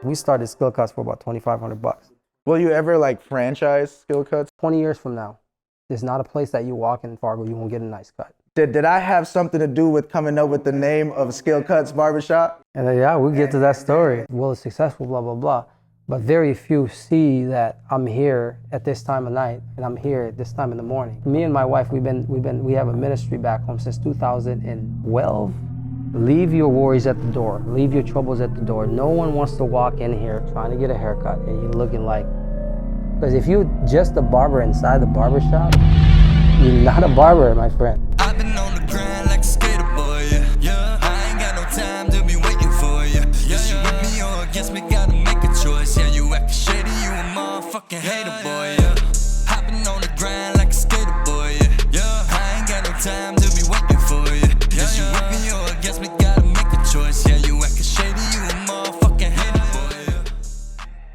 We started Skill Cutz for about $2,500. Will you ever like franchise Skill Cutz? 20 years from now, there's not a place that you walk in Fargo you won't get a nice cut. Did I have something to do with coming up with the name of Skill Cutz Barbershop? And yeah, we'll get to that story. Will is successful, blah, blah, blah. But very few see that I'm here at this time of night and I'm here at this time in the morning. Me and my wife, we have a ministry back home since 2012. Leave your worries at the door. Leave your troubles at the door. No one wants to walk in here trying to get a haircut and you're looking like, because if you're just a barber inside the barbershop, you're not a barber, my friend. I've been on the grind like a skater boy, yeah. I ain't got no time to be waiting for you. Yeah, you with me or against me, gotta make a choice. Yeah, you acting shady, you a motherfucking hater boy, yeah. I've been on the grind like a skater boy, yeah. I ain't got no time to be waiting for you. Yeah, you with me or against me, gotta make a choice. Yeah, you acting shady, you a motherfucking hater boy,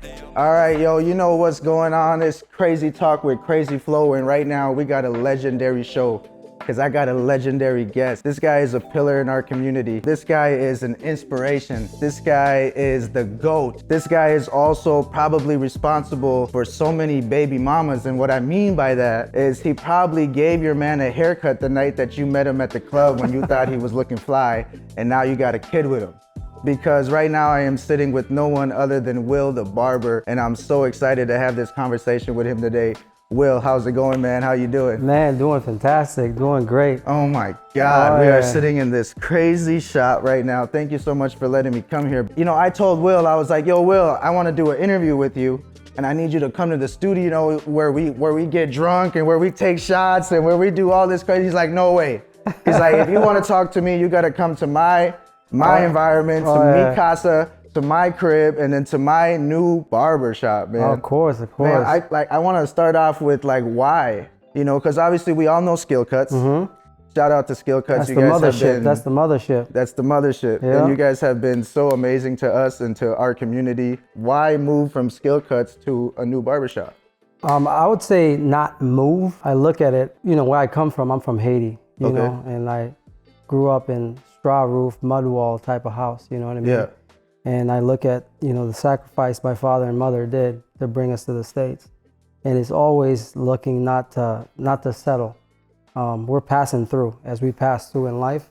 yeah. All right, yo, you know what's going on. It's Crazy Talk with Crazy Flow, and right now we got a legendary show because I got a legendary guest. This guy is a pillar in our community. This guy is an inspiration. This guy is the GOAT. This guy is also probably responsible for so many baby mamas, and what I mean by that is he probably gave your man a haircut the night that you met him at the club when you thought he was looking fly, and now you got a kid with him. Because right now I am sitting with no one other than Wil the Barber, and I'm so excited to have this conversation with him today. Wil, how's it going, man? How you doing? Man, doing fantastic, doing great. Oh my God, we are sitting in this crazy shop right now. Thank you so much for letting me come here. You know, I told Wil, I was like, yo, Wil, I want to do an interview with you, and I need you to come to the studio where we get drunk and where we take shots and where we do all this crazy. He's like, no way. He's like, if you want to talk to me, you got to come to my environment, to mi casa, to my crib, and then to my new barber shop, man. Of course. Man, I want to start off with like why, you know, because obviously we all know Skill Cutz. Mm-hmm. Shout out to Skill Cutz. That's the mothership. That's the mothership. That's the mothership. Yeah. And you guys have been so amazing to us and to our community. Why move from Skill Cutz to a new barbershop? I would say not move. I look at it, you know, where I come from, I'm from Haiti, you know, and I grew up in straw roof, mud wall type of house, you know what I mean? Yeah. And I look at, you know, the sacrifice my father and mother did to bring us to the States. And it's always looking not to settle. We're passing through as we pass through in life.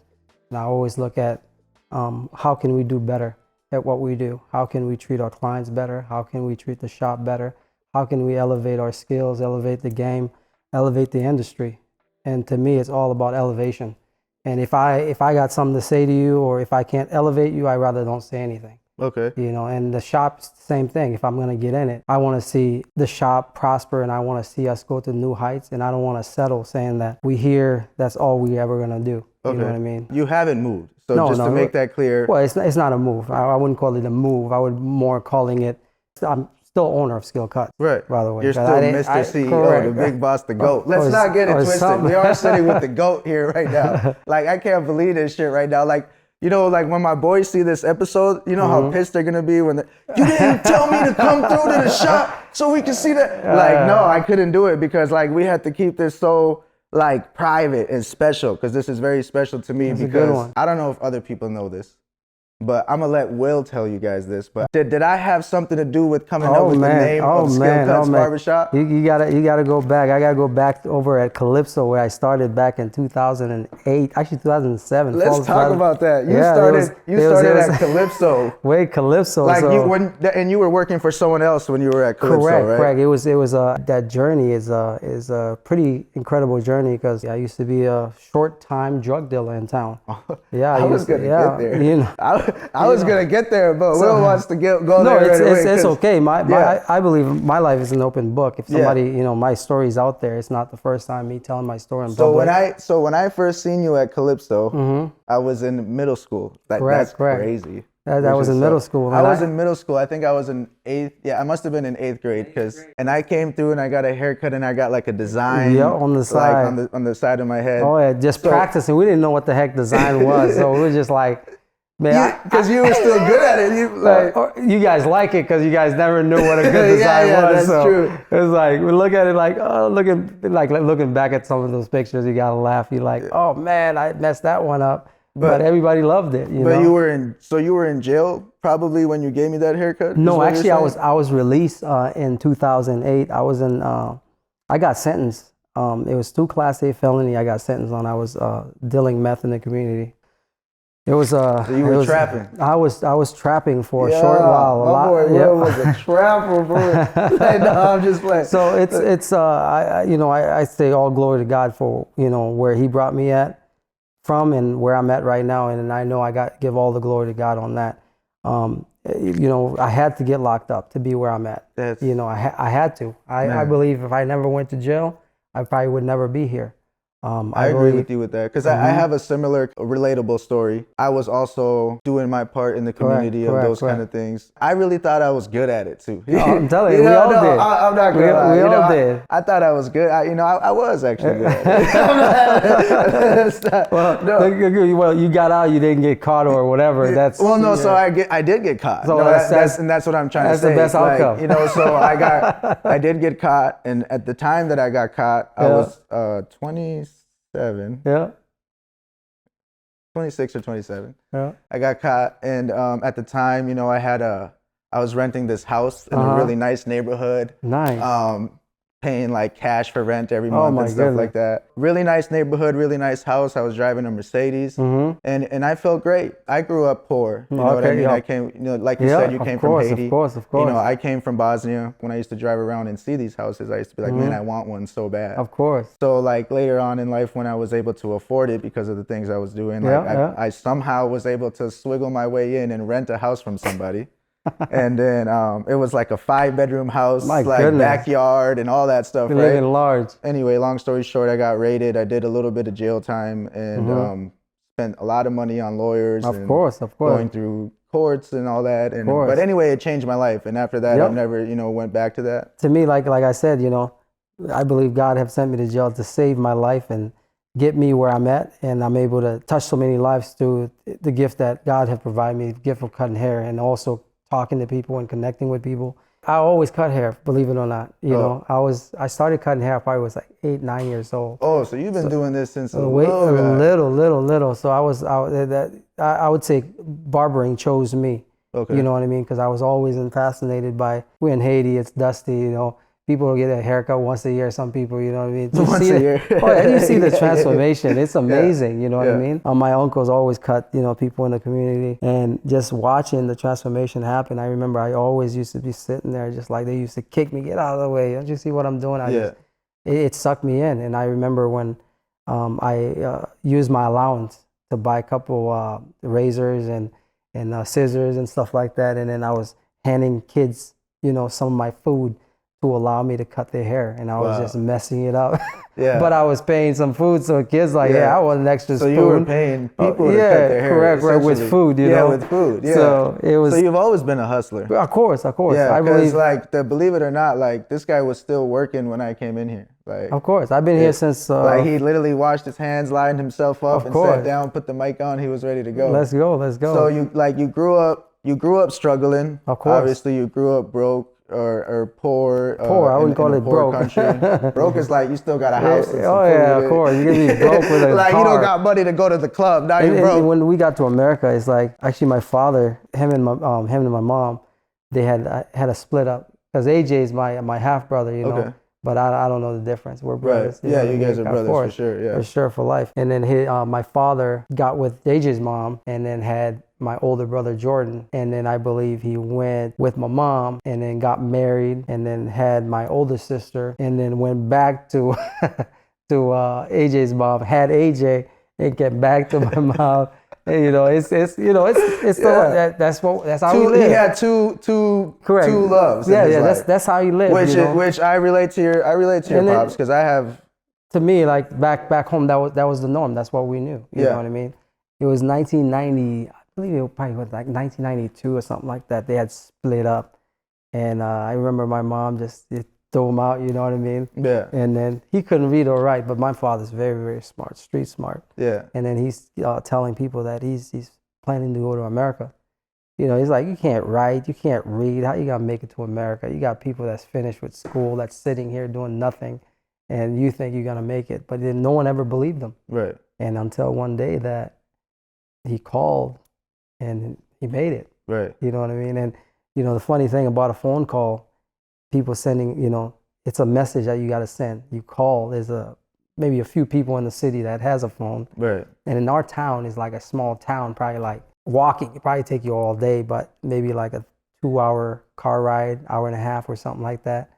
And I always look at how can we do better at what we do? How can we treat our clients better? How can we treat the shop better? How can we elevate our skills, elevate the game, elevate the industry? And to me, it's all about elevation. And if I got something to say to you, or if I can't elevate you, I rather don't say anything. Okay. You know, and the shop's the same thing. If I'm gonna get in it, I want to see the shop prosper, and I want to see us go to new heights. And I don't want to settle saying that we here, that's all we ever gonna do. Okay. You know what I mean? You haven't moved, so no, to make that clear. Well, it's not a move. I wouldn't call it a move. I would more calling it. I'm still owner of Skill Cutz. Right. By the way, you're still Mr. CEO, correct. The big boss, the GOAT. Let's not get it twisted. We are sitting with the GOAT here right now. Like, I can't believe this shit right now. Like, you know, like when my boys see this episode, you know how pissed they're gonna be when you didn't tell me to come through to the shop so we can see that. Like, no, I couldn't do it because like we had to keep this so like private and special, because this is very special to me. That's because I don't know if other people know this, but I'm gonna let Wil tell you guys this. But did I have something to do with coming up with the name of Skill Cutz Barbershop? You gotta go back. I gotta go back over at Calypso where I started back in 2008, actually 2007. Let's talk about that. You started at Calypso. Wait, Calypso. Like and you were working for someone else when you were at Calypso, right? Correct. It was that journey is a pretty incredible journey, because I used to be a short-time drug dealer in town. Yeah, I was gonna get there. You know. I was gonna get there, but Wil wants to go there. No, it's okay. I believe my life is an open book. If somebody, you know, my story's out there, it's not the first time me telling my story in public. So when I first seen you at Calypso, I was in middle school. That's crazy. That was in middle school. I was in middle school. I think I was in 8th. Yeah, I must have been in 8th grade, and I came through and I got a haircut and I got like a design. Yeah, on the side. Like on the side of my head. Oh yeah, just practicing. We didn't know what the heck design was, so we were just like. Because you were still good at it. You guys like it because you guys never knew what a good design was. That's true. It was like, we look at it like, looking back at some of those pictures, you gotta laugh. You're like, oh man, I messed that one up. but everybody loved it. You know? you were in jail probably when you gave me that haircut? No, actually, I was released in 2008. I was in. I got sentenced. It was 2 Class A felony. I got sentenced on. I was dealing meth in the community. It was So you were trapping. I was trapping for a short while. My boy Will was a trapper, bro. No, I'm just playing. So it's I say all glory to God for where He brought me from and where I'm at right now, and I know I give all the glory to God on that. I had to get locked up to be where I'm at. I had to. I believe if I never went to jail, I probably would never be here. I agree with you with that because I have a similar relatable story. I was also doing my part in the community of those kind of things. I really thought I was good at it too. I'm telling you, we all did. I'm not gonna lie. We all did. I thought I was good. I was actually good at it. Well, you got out, you didn't get caught or whatever. So I did get caught. So that's what I'm trying to say. That's the best outcome. So I did get caught, and at the time that I got caught, I was 27. Yeah. 26 or 27. Yeah. I got caught, and at the time, I was renting this house in a really nice neighborhood. Nice. Paying like cash for rent every month and stuff like that. Really nice neighborhood, really nice house. I was driving a Mercedes, and I felt great. I grew up poor. You know what I mean? I came, like you said, you came from Haiti. Of course. I came from Bosnia. When I used to drive around and see these houses, I used to be like, man, I want one so bad. Of course. So like later on in life, when I was able to afford it because of the things I was doing, I somehow was able to swiggle my way in and rent a house from somebody. And then it was like a 5-bedroom house, backyard and all that stuff, right? Large. Anyway, long story short, I got raided. I did a little bit of jail time and spent a lot of money on lawyers. Of course. Going through courts and all that. But anyway, it changed my life. And after that, I've never, went back to that. To me, like I said, I believe God have sent me to jail to save my life and get me where I'm at, and I'm able to touch so many lives through the gift that God have provided me, the gift of cutting hair, and also talking to people and connecting with people. I always cut hair, believe it or not. I started cutting hair. I probably was like 8, 9 years old. Oh, so you've been doing this since little. So I would say barbering chose me. Okay. You know what I mean? Because I was always fascinated by. We're in Haiti. It's dusty. People will get a haircut once a year. Some people, you know what I mean? Once a year. And you see the transformation. It's amazing, you know what I mean? My uncles always cut, people in the community. And just watching the transformation happen, I remember I always used to be sitting there just like they used to kick me, get out of the way. Don't you see what I'm doing? It sucked me in. And I remember when I used my allowance to buy a couple razors and scissors and stuff like that. And then I was handing kids, some of my food to allow me to cut their hair, and I was just messing it up. But I was paying some food, so kids I want an extra spoon. So you were paying people to cut their hair. Correct, with food, with food, So it was. So you've always been a hustler. Of course. Yeah, because believe it or not, this guy was still working when I came in here. Of course, I've been here since. He literally washed his hands, lined himself up, and sat down, put the mic on. He was ready to go. Let's go. So you grew up struggling. Of course. Obviously, you grew up broke. Or poor. I wouldn't call it broke. Country. Broke is like you still got a house. And some food. Of course. You can be broke with a car. You don't got money to go to the club. Now you're broke. When we got to America, it's like actually my father, him and my mom, they had a split up because AJ is my half brother, Okay. But I don't know the difference. We're brothers. Right. You guys are brothers for sure. Yeah. For sure, for life. And then my father got with AJ's mom, and then had my older brother Jordan, and then I believe he went with my mom and then got married and then had my older sister and then went back to AJ's mom, had AJ and get back to my mom. And, that's how we live. He had two loves. That's how he lived. Which I relate to your pops because I have. To me, like back home, that was the norm. That's what we knew. You know what I mean? It was 1990. I believe it probably was like 1992 or something like that. They had split up, and I remember my mom just threw him out. You know what I mean? Yeah. And then he couldn't read or write, but my father's very, very smart, street smart. Yeah. And then he's telling people that he's planning to go to America. He's like, you can't write, you can't read. How you gonna make it to America? You got people that's finished with school, that's sitting here doing nothing, and you think you're gonna make it, but then no one ever believed him. Right. And until one day that he called and he made it. Right. You know what I mean? And, you know, the funny thing about a phone call, people sending, you know, it's a message that you got to send. You call, there's maybe a few people in the city that has a phone. Right. And in our town is like a small town, probably like walking, it probably take you all day, but maybe like a 2-hour car ride, hour and a half or something like that.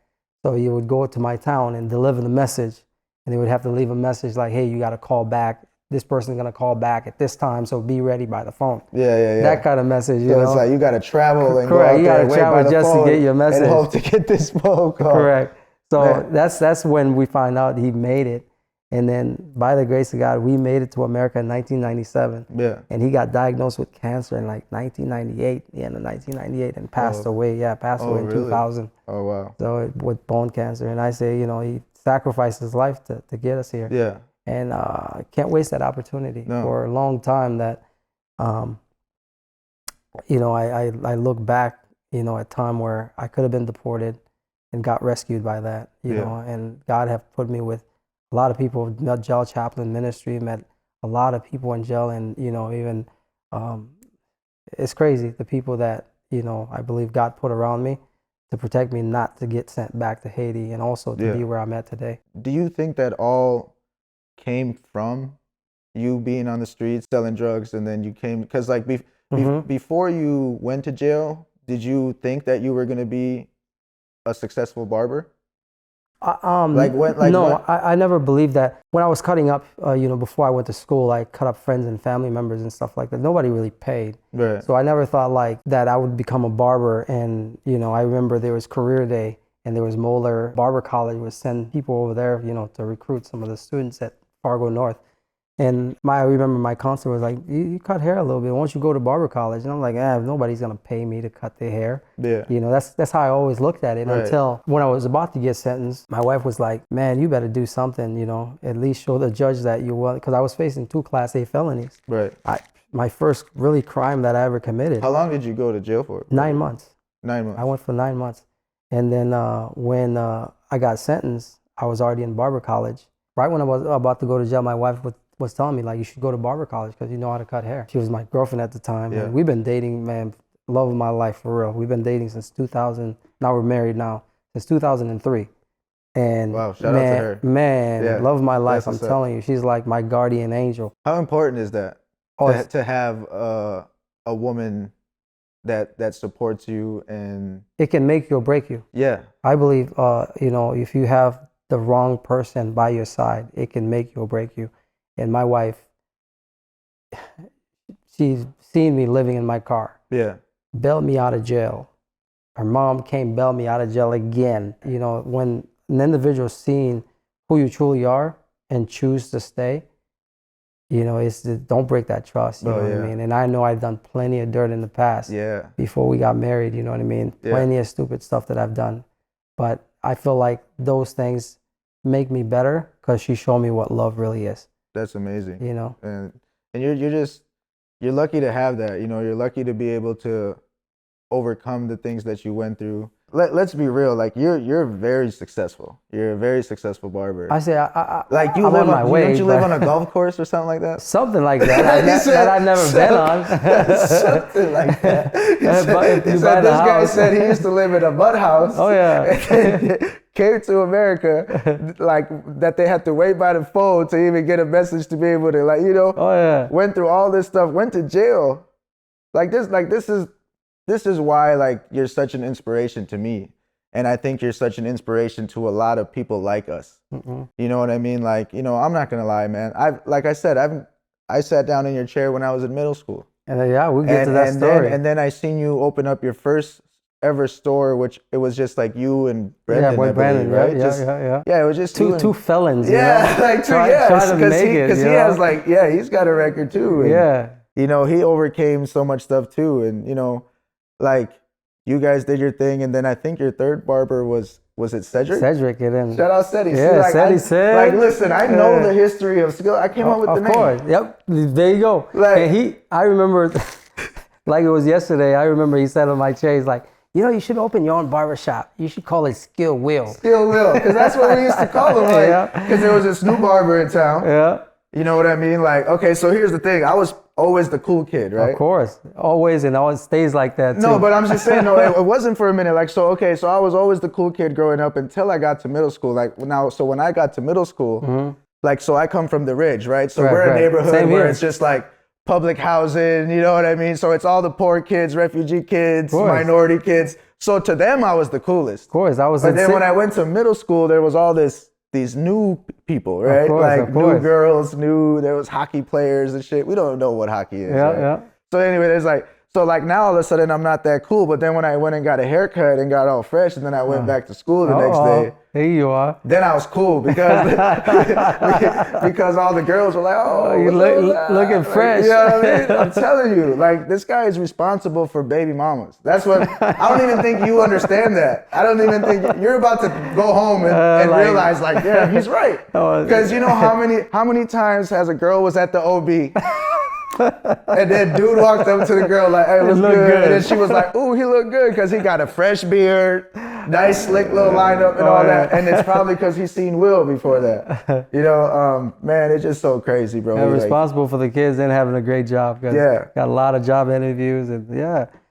So you would go to my town and deliver the message, and they would have to leave a message like, hey, you got to call back. This person's going to call back at this time, so be ready by the phone. Yeah. That kind of message, you So know? it's like you got to travel and Correct. go out You there gotta and wait travel by the just to phone get your message. and hope to get this phone call. Correct. So Man. that's when we find out he made it. And then by the grace of God, we made it to America in 1997. Yeah. And he got diagnosed with cancer in like 1998, the end of 1998, and passed away. Yeah, passed away in really? 2000. Oh, wow. So with bone cancer. And I say, you know, he sacrificed his life to get us here. Yeah. And can't waste that opportunity. No. For a long time that, you know, I look back, you know, at time where I could have been deported and got rescued by that, you know, and God have put me with a lot of people, met jail chaplain ministry, met a lot of people in jail, and, you know, even, it's crazy, the people that, you know, I believe God put around me to protect me not to get sent back to Haiti and also to be where I'm at today. Do you think that all came from you being on the streets selling drugs, and then you came, because like before you went to jail, did you think that you were going to be a successful barber? I never believed that. When I was cutting up, you know, before I went to school, I cut up friends and family members and stuff like that. Nobody really paid. Right. So I never thought like that I would become a barber. And, you know, I remember there was career day and there was Moeller Barber College would send people over there, you know, to recruit some of the students at Fargo North. And I remember my counselor was like, you cut hair a little bit. Why don't you go to barber college? And I'm like, nobody's going to pay me to cut their hair. Yeah. You know, that's how I always looked at it until when I was about to get sentenced, my wife was like, man, you better do something, you know, at least show the judge that you will. Because I was facing 2 Class A felonies. Right. My first really crime that I ever committed. How long did you go to jail for? 9 months. 9 months. I went for 9 months. And then when I got sentenced, I was already in barber college. Right when I was about to go to jail, my wife was telling me, like, you should go to barber college because you know how to cut hair. She was my girlfriend at the time. Yeah. And we've been dating, man, love of my life, for real. We've been dating since 2000. Now we're married now, since 2003. And wow, shout out to her. Man, love of my life, I'm That's telling you. She's like my guardian angel. How important is that to have a woman that supports you? And it can make you or break you. Yeah. I believe, you know, if you have the wrong person by your side, it can make you or break you. And my wife, she's seen me living in my car. Yeah. Bailed me out of jail. Her mom came, bailed me out of jail again. You know, when an individual's seen who you truly are and choose to stay, you know, don't break that trust. You know what I mean? And I know I've done plenty of dirt in the past. Yeah. Before we got married, you know what I mean? Yeah. Plenty of stupid stuff that I've done. But I feel like those things make me better because she showed me what love really is. That's amazing. You know? And you're lucky to have that. You know, you're lucky to be able to overcome the things that you went through. Let's be real. Like you're very successful. You're a very successful barber. I say I like you I'm live on my way. Don't you live on a golf course or something like that? Something like that. that I've never been on. Something like that. This guy said he used to live in a mud house. Oh yeah. Came to America, like that they had to wait by the phone to even get a message to be able to, like, you know. Oh yeah. Went through all this stuff. Went to jail. This is why, like, you're such an inspiration to me. And I think you're such an inspiration to a lot of people like us. Mm-mm. You know what I mean? Like, you know, I'm not going to lie, man. I sat down in your chair when I was in middle school. And then, we'll get to that story. Then I seen you open up your first ever store, which it was just like you and Brendan. Yeah, Brandon, right? Yeah, it was just two felons. Yeah, like two, because he has like, he's got a record too. And, yeah. You know, he overcame so much stuff too. And, you know, like, you guys did your thing, and then I think your third barber was it Cedric? Cedric, it is. Shout out Cedric. Yeah, Like, listen, I know the history of Skill. I came up with the name. Of course, yep. There you go. Like, and I remember, like it was yesterday. I remember he said on my chair, he's like, you know, you should open your own barbershop. You should call it Skill Wil. Skill Wil, because that's what we used to call him, like, because there was this new barber in town. Yeah. You know what I mean? Like, okay, so here's the thing. I was always the cool kid, right? Of course, always, and always stays like that too. No, but I'm just saying, no, it wasn't for a minute. Like, so I was always the cool kid growing up until I got to middle school. Like now, so when I got to middle school, like, so I come from the Ridge, right? So we're a neighborhood where it's just like public housing, you know what I mean? So it's all the poor kids, refugee kids, minority kids. So to them, I was the coolest. Of course, I was. But then when I went to middle school, there was all these new people, right? New girls, there was hockey players and shit. We don't know what hockey is. Yeah, right? yeah. So anyway, there's like, so like now all of a sudden I'm not that cool. But then when I went and got a haircut and got all fresh, and then I went back to school the next day. Here you are. Then I was cool because because all the girls were like, oh, you looking fresh. You know what I mean? I'm telling you, like, this guy is responsible for baby mamas. That's what, I don't even think you understand that. I don't even think, you're about to go home and realize, like, yeah, he's right. Because you know how many times has a girl was at the OB and then dude walked up to the girl like, hey, what's good? And then she was like, ooh, he look good because he got a fresh beard, nice slick little lineup and all that. And it's probably because he's seen Wil before that. You know, man, it's just so crazy, bro. And responsible for the kids and having a great job. Yeah. Got a lot of job interviews and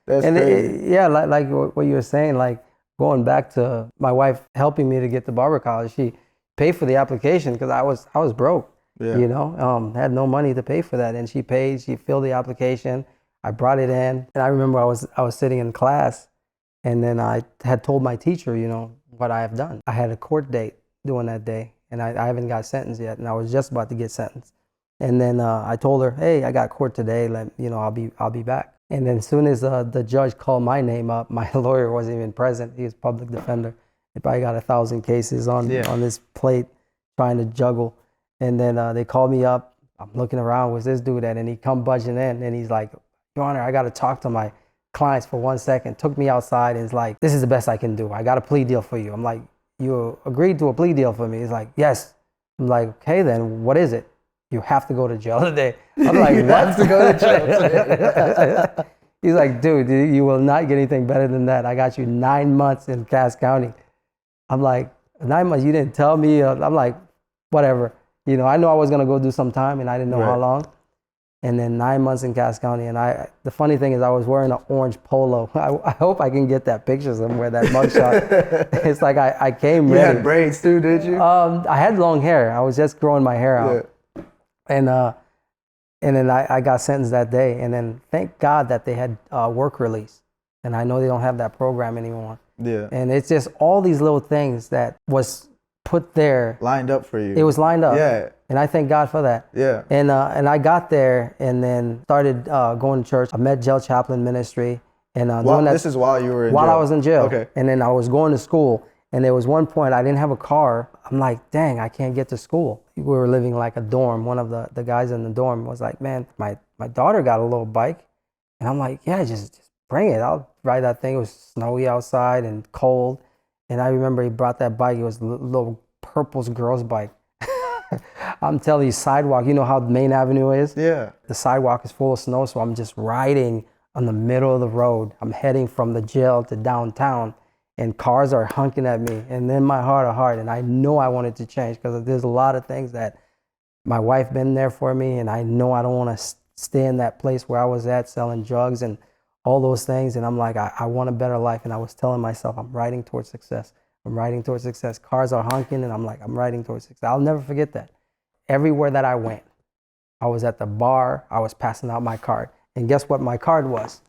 That's and crazy. like what you were saying, like going back to my wife helping me to get to barber college, she paid for the application because I was broke. Yeah. You know, had no money to pay for that, and she filled the application. I brought it in, and I remember I was sitting in class, and then I had told my teacher, you know, what I have done. I had a court date doing that day, and I haven't got sentenced yet, and I was just about to get sentenced. And then I told her, hey, I got court today. I'll be back. And then as soon as the judge called my name up, my lawyer wasn't even present. He was public defender. He probably got 1,000 cases on this plate, trying to juggle. And then they called me up. I'm looking around, where's this dude at? And he come budging in, and he's like, Your Honor, I got to talk to my clients for 1 second. Took me outside and is like, this is the best I can do. I got a plea deal for you. I'm like, you agreed to a plea deal for me? He's like, yes. I'm like, okay, then what is it? You have to go to jail today. I'm like, you have to go to jail today. He's like, dude, you will not get anything better than that. I got you 9 months in Cass County. I'm like, 9 months? You didn't tell me? I'm like, whatever. You know, I know I was gonna go do some time, and I didn't know how long. And then 9 months in Cass County, and the funny thing is, I was wearing an orange polo. I hope I can get that picture somewhere, that mugshot. It's like I came ready. You had braids too, did you? I had long hair. I was just growing my hair out, and then I got sentenced that day. And then thank God that they had work release, and I know they don't have that program anymore. Yeah. And it's just all these little things that was put there, lined up for you. It was lined up. Yeah. And I thank God for that. Yeah. And I got there and then started going to church. I met jail chaplain ministry. And doing that, this is while you were in jail? While I was in jail. Okay. And then I was going to school. And there was one point I didn't have a car. I'm like, dang, I can't get to school. We were living like a dorm. One of the guys in the dorm was like, man, my daughter got a little bike. And I'm like, yeah, just bring it. I'll ride that thing. It was snowy outside and cold. And I remember he brought that bike. It was a little Purple's girl's bike. I'm telling you, sidewalk, you know how the main avenue is? Yeah. The sidewalk is full of snow, so I'm just riding on the middle of the road. I'm heading from the jail to downtown, and cars are honking at me. And then my heart of heart, and I know I wanted to change because there's a lot of things that my wife been there for me, and I know I don't want to stay in that place where I was at selling drugs and all those things. And I'm like, I want a better life. And I was telling myself, I'm riding towards success. I'm riding towards success. Cars are honking, and I'm like, I'm riding towards success. I'll never forget that. Everywhere that I went, I was at the bar, I was passing out my card. And guess what my card was?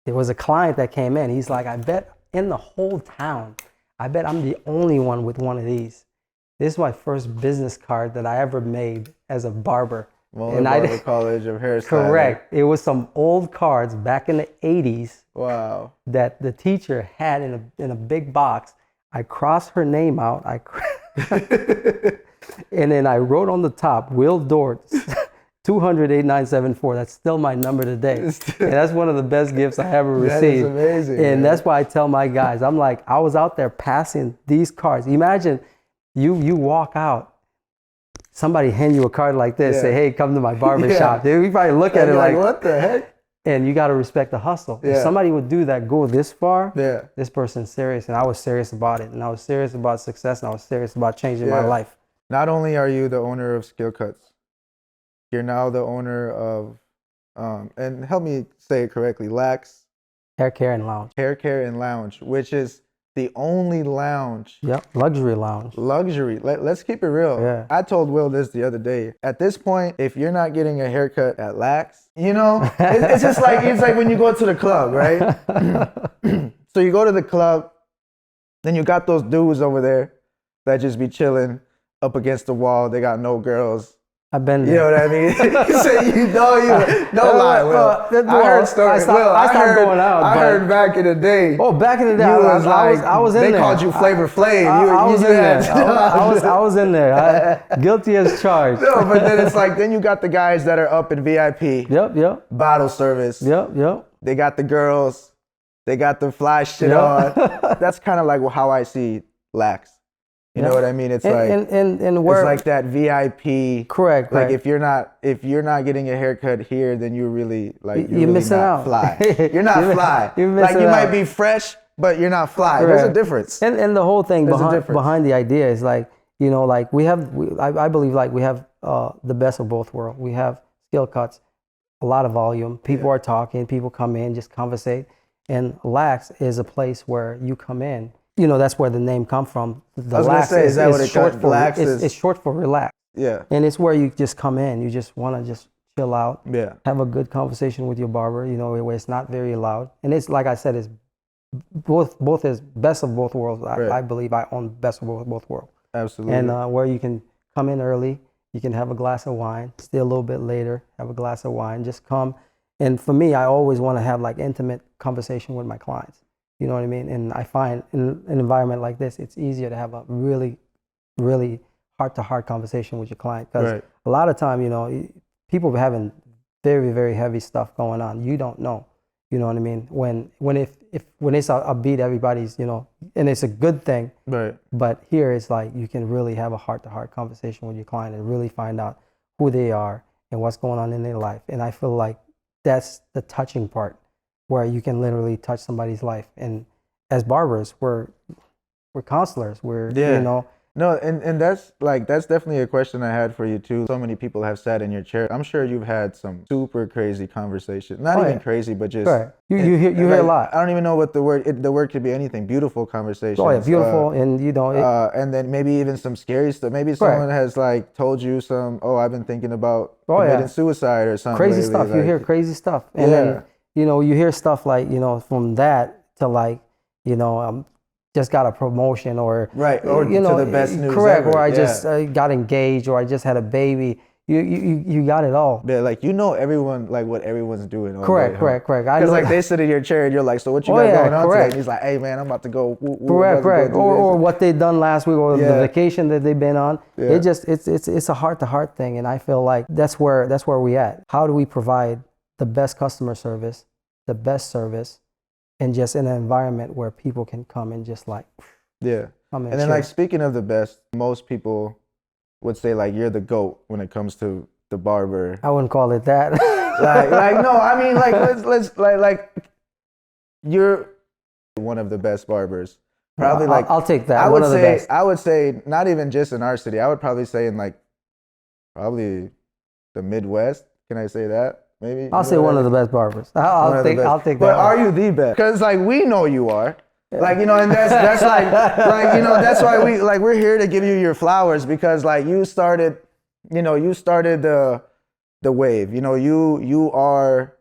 There was a client that came in. He's like, I bet in the whole town, I bet I'm the only one with one of these. This is my first business card that I ever made as a barber. Barber College of Hairstyling. Correct. It was some old cards back in the 80s. Wow. That the teacher had in a big box. I crossed her name out. And then I wrote on the top, Wil Dort, 200-8974. That's still my number today. And that's one of the best gifts I ever received. That is amazing. And that's why I tell my guys, I'm like, I was out there passing these cards. Imagine you walk out, somebody hand you a card like this, say, hey, come to my barbershop. Yeah. You probably look at it like, what the heck? And you got to respect the hustle. Yeah. If somebody would do that, go this far, this person's serious. And I was serious about it. And I was serious about success. And I was serious about changing my life. Not only are you the owner of Skill Cutz, You're now the owner of, and help me say it correctly, Lax Haircare and Lounge. Haircare and Lounge, which is the only lounge. Yep, luxury lounge. Luxury. Let's keep it real. Yeah. I told Wil this the other day. At this point, if you're not getting a haircut at Lax, you know, it's just like, it's like when you go to the club, right? So you go to the club, then you got those dudes over there that just be chilling up against the wall. They got no girls. I've been You there. know what I mean? So don't lie, Wil. I heard stories. I stopped going out. I but- heard back in the day. Oh, back in the day, You was I was in they there. called you Flavor Flav. I was in there. had- I was in there. Guilty as charged. No, but then it's like, then you got the guys that are up in VIP, Yep. bottle service. Yep. They got the girls. They got the fly shit on. That's kind of like how I see Lax. You know what I mean? It's like and where it's like that VIP. correct. Like if you're not getting a haircut here, then you're really like you're really missing not out. fly. You're not fly. you're Like missing you might out. be fresh, but you're not fly. Correct. There's a difference. And the whole thing There's a difference. behind the idea is like, you know, like I believe like we have the best of both worlds. We have Skill Cutz, a lot of volume. People are talking. People come in, just conversate. And Lax is a place where you come in. You know, that's where the name come from. The I was gonna Lax say, is that what it short comes- for? Lax is- It's short for relax. Yeah. And it's where you just come in. You just want to just chill out. Yeah. Have a good conversation with your barber. You know, where it's not very loud. And it's like I said, it's both is best of both worlds. Right. I believe I own best of both worlds. Absolutely. And where you can come in early, you can have a glass of wine, stay a little bit later, have a glass of wine, just come. And for me, I always want to have like intimate conversation with my clients. You know what I mean? And I find in an environment like this, it's easier to have a really, really heart-to-heart conversation with your client. Because Right. a lot of time, you know, people are having very, very heavy stuff going on. You don't know. You know what I mean? When it's a beat, everybody's, you know, and it's a good thing. Right. But here it's like you can really have a heart-to-heart conversation with your client and really find out who they are and what's going on in their life. And I feel like that's the touching part, where you can literally touch somebody's life. And as barbers, we're counselors. We're you know. No, and that's definitely a question I had for you too. So many people have sat in your chair. I'm sure you've had some super crazy conversations. Not even crazy, but just right. You hear a lot. I don't even know what the word could be anything. Beautiful conversations. Oh yeah, beautiful, and you know. And then maybe even some scary stuff. Maybe someone has like told you I've been thinking about committing suicide or something. Crazy lately. stuff. Like, You hear crazy stuff, and then you know you hear stuff like, you know, from that to like, you know, just got a promotion, or or you know, to the best news correct, ever. or I just got engaged, or I just had a baby. You got it all. Yeah, like you know everyone, like what everyone's doing. all Correct. day, huh? Because like they sit in your chair and you're like, so what you got going on today? And he's like, hey man, I'm about to go. Correct. Or what they done last week, or the vacation that they've been on. Yeah. It's a heart-to-heart thing, and I feel like that's where we at. How do we provide the best customer service, the best service, and just in an environment where people can come and just like come and then chill. like speaking of the best, most people would say like you're the GOAT when it comes to the barber. I wouldn't call it that. like no, I mean like let's like you're one of the best barbers. Probably like I'll take that. I One would of the say best. I would say not even just in our city. I would probably say in like probably the Midwest. Can I say that? Maybe I'll say one of the best barbers. I'll take that. But one. are you the best? Because like we know you are. Like, you know, and that's like you know, that's why we're here to give you your flowers, because like you started the wave. You know, you are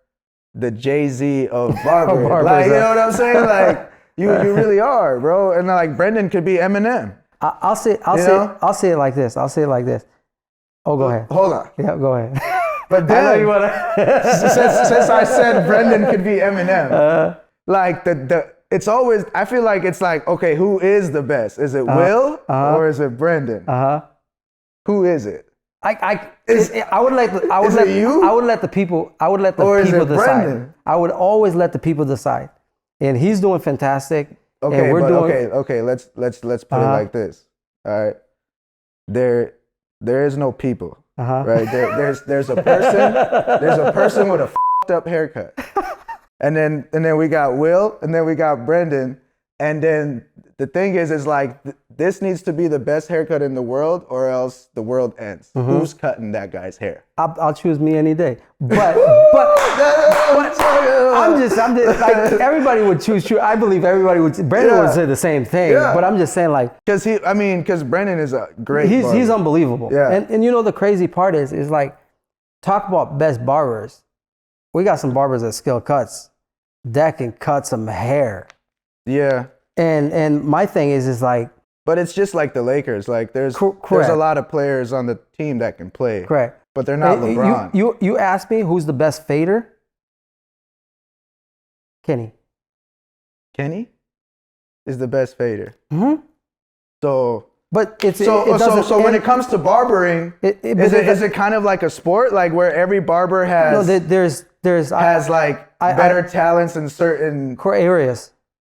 the Jay-Z of barbering. Like, you know what I'm saying? Like you really are, bro. And like Brendan could be Eminem. I'll say it like this. Oh, go ahead. Hold on. Yeah, go ahead. But then I know you wanna. since I said Brendan could be Eminem, like it's always, I feel like it's like, okay, who is the best? Is it Wil or is it Brendan? Who is it? I would let the people decide. Brendan? I would always let the people decide. And he's doing fantastic. Okay, and we're doing okay. Let's put it like this. All right, there is no people. Right? There's a person. There's a person with a f***ed up haircut. And then we got Wil, and then we got Brendan, and then the thing is like this needs to be the best haircut in the world, or else the world ends. Who's cutting that guy's hair? I'll choose me any day. But I'm just like, everybody would choose. I believe everybody would. Brandon would say the same thing. Yeah. But I'm just saying, like, because Brendan is a great. He's unbelievable. Yeah. And you know the crazy part is like, talk about best barbers. We got some barbers at Skill Cutz that can cut some hair. Yeah. And my thing is like. But it's just like the Lakers. Like there's a lot of players on the team that can play. Correct. But they're not LeBron. You asked me who's the best fader? Kenny. Kenny is the best fader. Mm-hmm. So. But so when it comes to barbering, is it kind of like a sport, like where every barber has better talents in certain areas?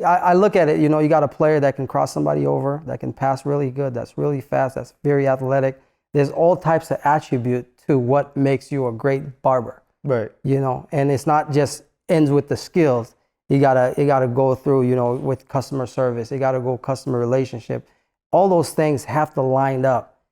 I look at it, you know, you got a player that can cross somebody over, that can pass really good, that's really fast, that's very athletic. There's all types of attribute to what makes you a great barber. Right. You know, and it's not just ends with the skills. You gotta go through, you know, with customer service. You gotta go customer relationship. All those things have to line up,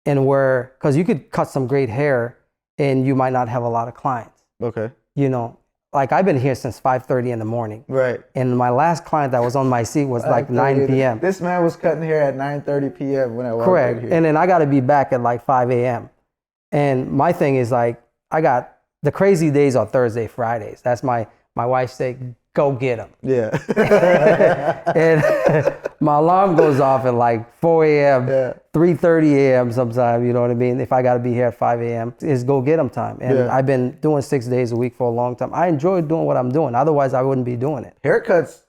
and because you could cut some great hair and you might not have a lot of clients. Okay. You know, like I've been here since 5:30 in the morning. Right. And my last client that was on my seat was like 9 p.m. This man was cutting hair at 9:30 p.m. when I walked Correct. here. And then I got to be back at like 5 a.m. And my thing is like, I got the crazy days are Thursday, Fridays. That's my wife say, go get them. Yeah. And my alarm goes off at like 4 a.m., 3:30 a.m. sometime, you know what I mean? If I got to be here at 5 a.m., it's go get them time. And I've been doing 6 days a week for a long time. I enjoy doing what I'm doing. Otherwise, I wouldn't be doing it. Haircuts,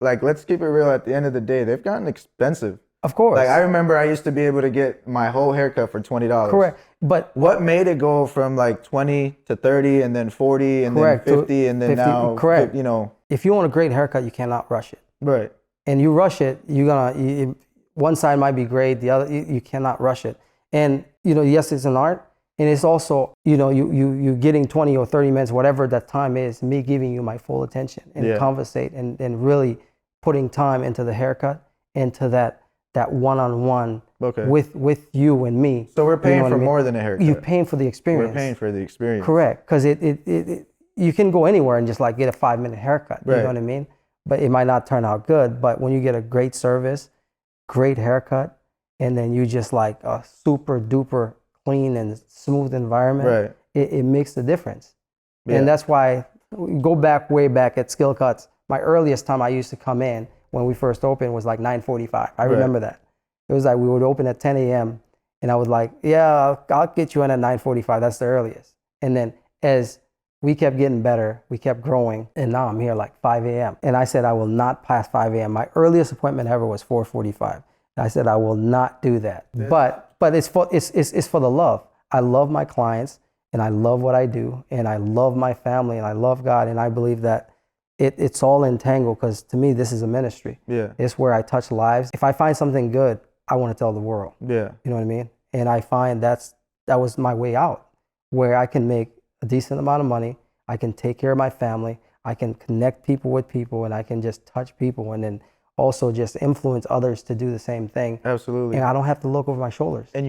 like, let's keep it real, at the end of the day, they've gotten expensive. Of course. Like, I remember I used to be able to get my whole haircut for $20. Correct. But what made it go from like 20 to 30 and then 40 and then 50 and then 50, now, correct. You know. If you want a great haircut, you cannot rush it. Right. And you rush it, one side might be great, the other, you cannot rush it. And, you know, yes, it's an art. And it's also, you know, you getting 20 or 30 minutes, whatever that time is, me giving you my full attention and conversate and really putting time into the haircut, into that one-on-one with you and me. So we're paying for more than a haircut. You're paying for the experience. We're paying for the experience. Correct. Because you can go anywhere and just like get a 5-minute haircut. You know what I mean? But it might not turn out good. But when you get a great service, great haircut, and then you just like a super duper clean and smooth environment, it makes the difference. Yeah. And that's why we go way back at Skill Cutz. My earliest time I used to come in when we first opened was like 9:45. I remember that. It was like we would open at 10 a.m. and I would like, I'll get you in at 9:45. That's the earliest. And then as we kept getting better, we kept growing, and now I'm here like 5 a.m. And I said I will not pass 5 a.m. My earliest appointment ever was 4:45. I said I will not do that. Yeah. But it's for the love. I love my clients, and I love what I do, and I love my family, and I love God, and I believe that it's all entangled, because to me this is a ministry. Yeah, it's where I touch lives. If I find something good, I want to tell the world. Yeah, you know what I mean. And I find that was my way out, where I can make a decent amount of money. I can take care of my family. I can connect people with people, and I can just touch people, and then also just influence others to do the same thing. Absolutely. And I don't have to look over my shoulders. And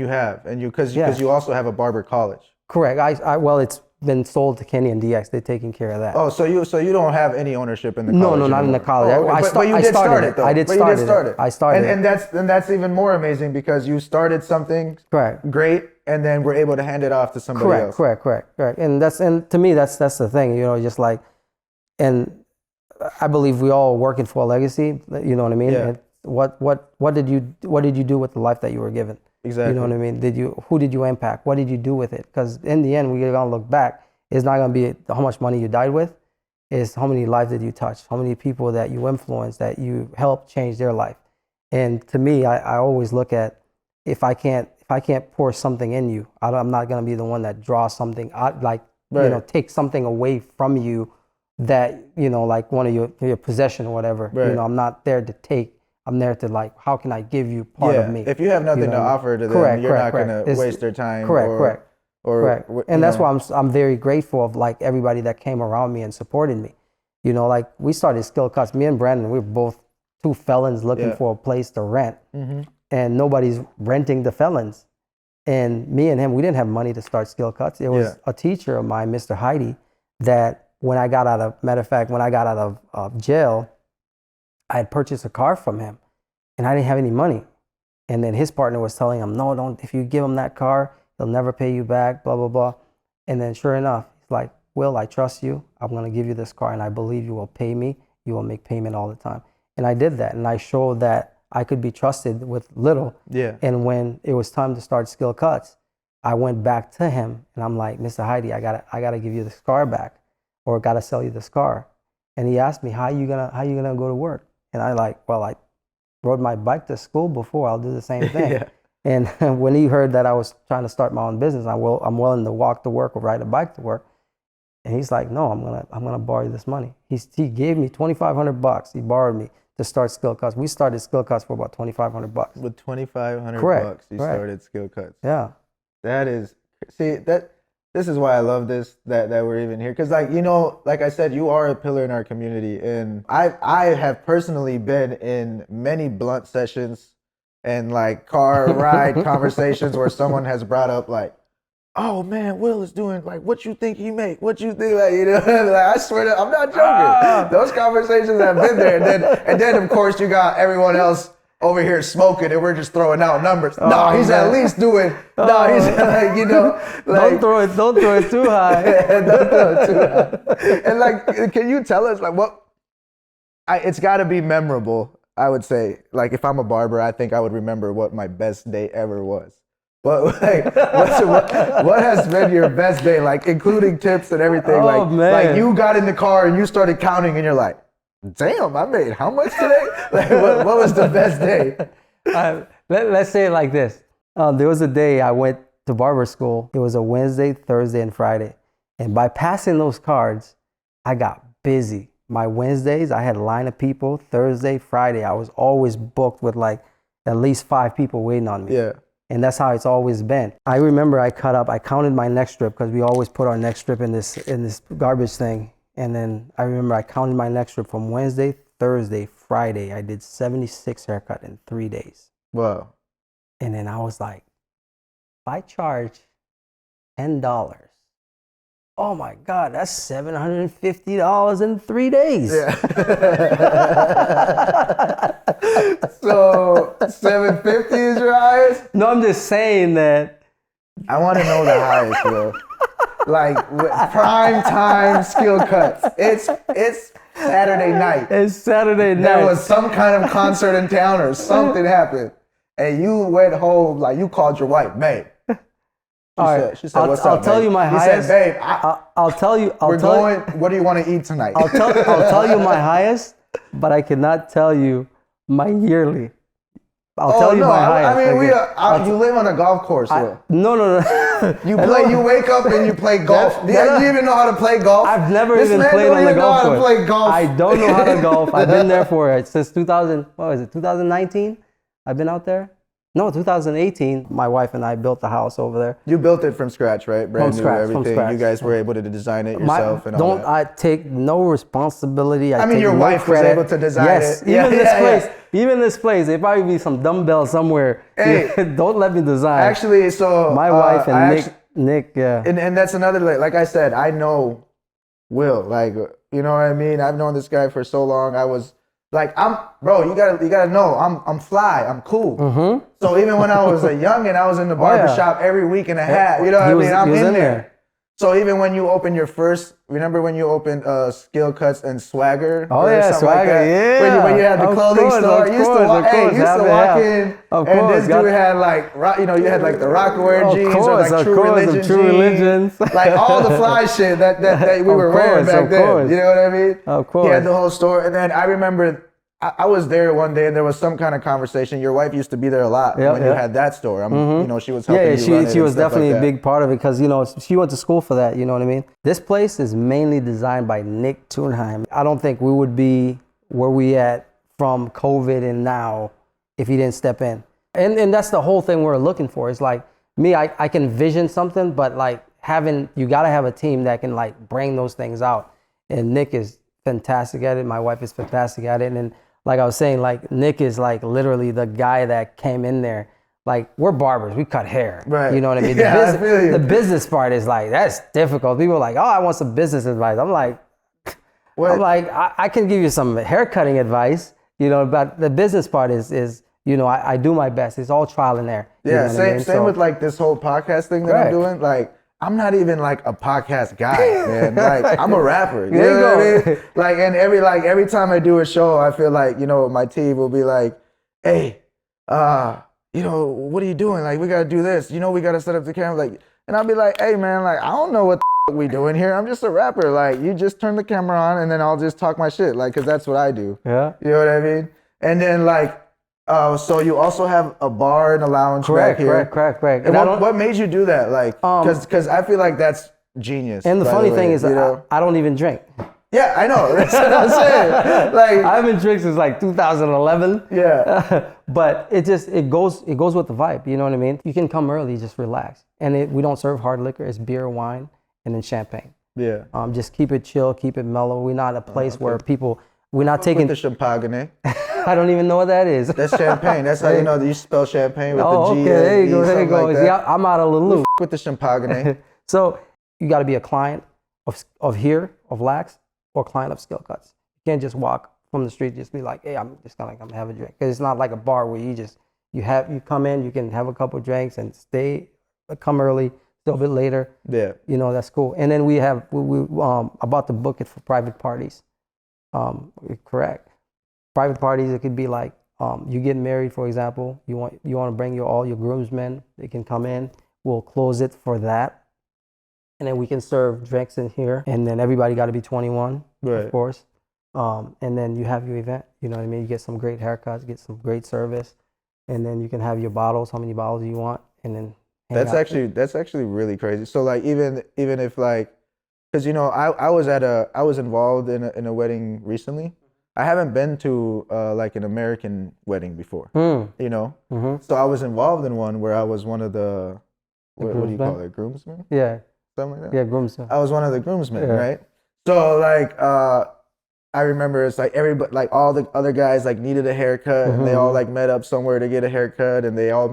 because you also have a barber college. Correct. Well, it's been sold to Kenny and DX. They're taking care of that. Oh, so you don't have any ownership in the college? No, not in the college. But you did start it, though. I did start it. I started it. And that's even more amazing, because you started something great, and then we're able to hand it off to somebody else. Correct. And to me, that's the thing, you know, just like, and I believe we all working for a legacy, you know what I mean? Yeah. And what did you do with the life that you were given? Exactly. You know what I mean? Who did you impact? What did you do with it? Because in the end, we're gonna look back. It's not gonna be how much money you died with. It's how many lives did you touch? How many people that you influenced, that you helped change their life? And to me, I always look at, if I can't pour something in you, I'm not gonna be the one that draws something out, like you know, take something away from you, that, you know, like one of your possession or whatever. You know, I'm not there to take. I'm there to, like, how can I give you part of me? If you have nothing to offer to them, you're not going to waste their time. Correct. And that's why I'm very grateful of, like, everybody that came around me and supported me. You know, like, we started Skill Cutz. Me and Brandon, we were both two felons looking for a place to rent. Mm-hmm. and nobody's renting the felons. And me and him, we didn't have money to start Skill Cutz. It was a teacher of mine, Mr. Haiti, that when I got out of jail, I had purchased a car from him and I didn't have any money. And then his partner was telling him, no, don't, if you give him that car, he'll never pay you back, blah, blah, blah. And then sure enough, he's like, Wil, I trust you. I'm going to give you this car and I believe you will pay me. You will make payment all the time. And I did that. And I showed that I could be trusted with little. Yeah. And when it was time to start Skill Cutz, I went back to him and I'm like, Mr. Haiti, I gotta give you this car back, or gotta sell you this car. And he asked me, how you gonna go to work? And I like, well, I rode my bike to school before. I'll do the same thing. Yeah. And when he heard that I was trying to start my own business, I'm willing to walk to work or ride a bike to work. And he's like, no, I'm gonna borrow you this money. He gave me $2,500. He borrowed me to start Skill Cutz. We started Skill Cutz for about $2,500. With $2,500 Correct. you Correct. started Skill Cutz. Yeah. That is, see, this is why I love this, that we're even here. Because, like, you know, like I said, you are a pillar in our community. And I have personally been in many blunt sessions and, like, car ride conversations where someone has brought up, like, oh, man, Wil is doing, like, what you think he make? What you think, like, you know? Like, I swear to, I'm not joking. Those conversations have been there. And then, of course, you got everyone else over here smoking and we're just throwing out numbers. No, he's at least doing, he's like, you know. Like, don't throw it too high. Don't throw it too high. And like, can you tell us, like, it's gotta be memorable, I would say. Like, if I'm a barber, I think I would remember what my best day ever was. But like, what has been your best day, like, including tips and everything? Oh, man. Like you got in the car and you started counting and you're like, damn, I made how much today? Like, what was the best day? Let's say it like this. There was a day I went to barber school. It was a Wednesday, Thursday, and Friday. And by passing those cards, I got busy. My Wednesdays, I had a line of people. Thursday, Friday, I was always booked with like at least 5 people waiting on me. Yeah. And that's how it's always been. I remember I counted my neck strip because we always put our neck strip in this garbage thing. And then I remember I counted my neck strip from Wednesday, Thursday, Friday. I did 76 haircuts in 3 days. Wow. And then I was like, if I charge $10, oh my God, that's $750 in 3 days. Yeah. So $750 is your highest? No, I'm just saying that. I want to know the highest, bro. Like, prime time Skill Cutz. It's Saturday night. It's Saturday night. There was some kind of concert in town or something happened. And you went home, like, you called your wife, babe. She said, what's up, I'll tell you my highest. He said, babe, I'll tell you. What do you want to eat tonight? I'll tell you my highest, but I cannot tell you my yearly. I'll tell you my highest. I mean, you live on a golf course. No. You wake up and you play golf. Do you even know how to play golf? I've never even played on the golf course. Play golf. I don't know how to golf. I've been there since 2019? I've been out there? No, 2018. My wife and I built the house over there. You built it from scratch, right? Brand new, everything. From scratch. You guys were able to design it yourself and all that. I take no responsibility. I mean, your wife was able to design it. Even this place, there probably be some dumbbells somewhere. Hey, don't let me design. Actually, so my wife and Nick, yeah. And that's another, like I said, I know Wil, like, you know what I mean? I've known this guy for so long. I was like, you gotta know, I'm fly, I'm cool. Mm-hmm. So even when I was a youngin', I was in the barbershop every week and a half. You know what I mean? I'm in there. So even when you opened your first, remember when you opened Skill Cutz and Swagger? Oh yeah, Swagger, like yeah. When you had the clothing store, you used to walk in, and this dude had like, you had like the Rockaware jeans or like True Religion jeans. Like all the fly shit that we were wearing back then. You know what I mean? Of course. He had the whole store. And then I remember I was there one day and there was some kind of conversation. Your wife used to be there a lot when you had that store. She was helping you run it. She was definitely a big part of it because, she went to school for that, you know what I mean? This place is mainly designed by Nicktunheim. I don't think we would be where we at from COVID and now if he didn't step in. And that's the whole thing we're looking for. It's like, me, I can vision something, but like you gotta have a team that can like bring those things out. And Nick is fantastic at it. My wife is fantastic at it. And like I was saying, like Nick is like literally the guy that came in there. Like we're barbers, we cut hair. Right. You know what I mean? Yeah, I feel you. The business part is like, that's difficult. People are like, oh, I want some business advice. I'm like, I can give you some haircutting advice, you know, but the business part is you know, I do my best. It's all trial and error. Yeah, same with like this whole podcast thing that I'm doing. Like, I'm not even like a podcast guy, man. Like, I'm a rapper. You know what I mean? Like, and every time I do a show, I feel like, you know, my team will be like, hey, you know, what are you doing? Like, we gotta do this. You know, we gotta set up the camera. Like, and I'll be like, hey, man, like, I don't know what the we doing here. I'm just a rapper. Like, you just turn the camera on, and then I'll just talk my shit. Like, cause that's what I do. Yeah. You know what I mean? And then like, so you also have a bar and a lounge back here. Correct. And what made you do that? Like, cause I feel like that's genius. And the funny thing is, I don't even drink. Yeah, I know. That's what I'm saying. Like, I haven't drank since like 2011. Yeah. But it goes with the vibe. You know what I mean? You can come early, just relax. And we don't serve hard liquor. It's beer, wine, and then champagne. Yeah. Just keep it chill, keep it mellow. We're not a place where we're not taking the champagne. I don't even know what that is. That's champagne. That's how you know that you spell champagne with the G. Okay, there you go. Like yeah, I'm out of the loop. With the champagne. So you got to be a client of Lax or client of Skill Cutz. You can't just walk from the street, just be like, hey, I'm just gonna come have a drink. Because it's not like a bar where you come in, you can have a couple drinks and come early, still a bit later. Yeah. You know, that's cool. And then we about to book it for private parties. Correct. Private parties, it could be like you get married, for example. You want to bring all your groomsmen. They can come in. We'll close it for that, and then we can serve drinks in here. And then everybody got to be 21, of course. And then you have your event. You know what I mean? You get some great haircuts, get some great service, and then you can have your bottles, how many bottles you want, and then. That's actually really crazy. So like even if like, because you know I was involved in a wedding recently. I haven't been to like an American wedding before, you know? Mm-hmm. So I was involved in one where I was one of what do you call it, groomsmen? Yeah. Something like that? Yeah, groomsmen. I was one of the groomsmen, right? So like, I remember it's like everybody, like all the other guys like needed a haircut and they all like met up somewhere to get a haircut and they all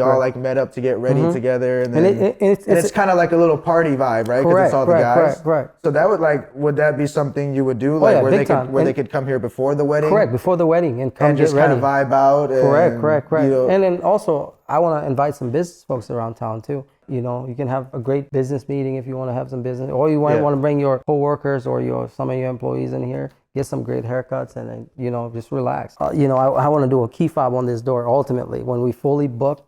all like met up to get ready together and then it's kind of like a little party vibe, right? Because it's all the guys. Correct. So that would that be something you would do, like where they could come here before the wedding? Correct, before the wedding and come just kind of vibe out. Correct. You know, and then also I want to invite some business folks around town too. You know, you can have a great business meeting if you want to have some business, or you want to bring your coworkers or some of your employees in here, get some great haircuts, and then, you know, just relax. You know, I want to do a key fob on this door. Ultimately, when we fully book,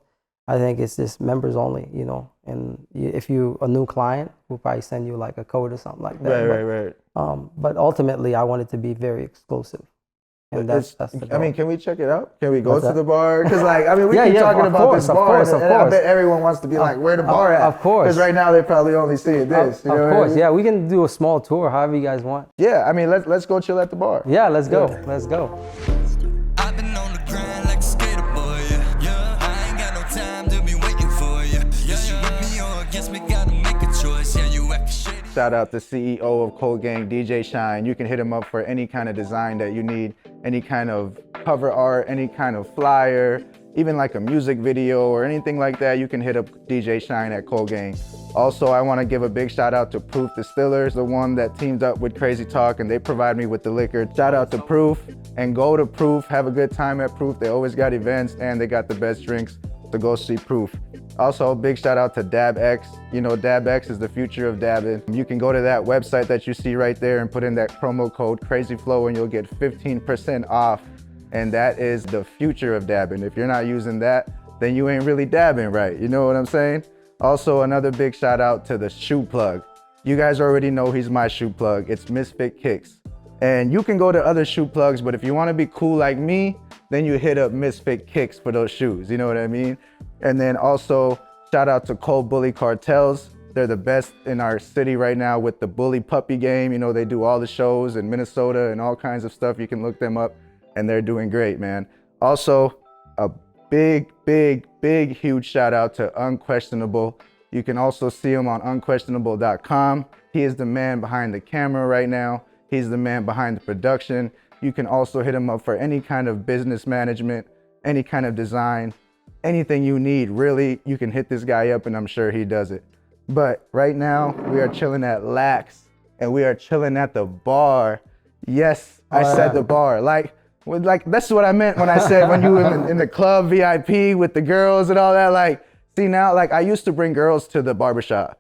I think it's just members only. You know, and if you a new client, we'll probably send you like a code or something like that. Right. But ultimately, I want it to be very exclusive. And that's the goal. I mean, can we check it out? Can we go to the bar? Because like, I mean, we keep talking about this bar, and I bet everyone wants to be like, where the bar at? Of course. Because right now they're probably only seeing this. You know of course, I mean? yeah. We can do a small tour, however you guys want. Yeah, I mean, let's go chill at the bar. Yeah, let's go. Let's go. I've been on the grind like a skater boy, yeah. I ain't got no time to be waiting for you. Yes, you with me or against me, gotta make a choice. Yeah, you acting shady. Shout out to CEO of Kold Gang, DJ Shine. You can hit him up for any kind of design that you need, any kind of cover art, any kind of flyer, even like a music video or anything like that. You can hit up DJ Shine at Kold Gang. Also, I want to give a big shout out to Proof Distillers, the one that teamed up with Crazy Talk and they provide me with the liquor. Shout out to Proof, and go to Proof. Have a good time at Proof. They always got events and they got the best drinks, so go see Proof. Also, a big shout out to DabX. You know, DabX is the future of dabbing. You can go to that website that you see right there and put in that promo code CrazyFlow and you'll get 15% off. And that is the future of dabbing. If you're not using that, then you ain't really dabbing right. You know what I'm saying? Also, another big shout out to the shoe plug. You guys already know he's my shoe plug. It's Misfit Kicks. And you can go to other shoe plugs, but if you want to be cool like me, then you hit up Misfit Kicks for those shoes. You know what I mean? And then also, shout out to Cold Bully Kartels. They're the best in our city right now with the Bully Puppy game. You know, they do all the shows in Minnesota and all kinds of stuff. You can look them up and they're doing great, man. Also, a big, huge shout out to Unquestionable. You can also see him on unquestionable.com. He is the man behind the camera right now. He's the man behind the production. You can also hit him up for any kind of business management, any kind of design, anything you need. Really, you can hit this guy up and I'm sure he does it. But right now we are chilling at Lax and we are chilling at the bar. Yes, I said the bar. Like that's what I meant when I said when you were in the club VIP with the girls and all that. Like, see now, like I used to bring girls to the barbershop.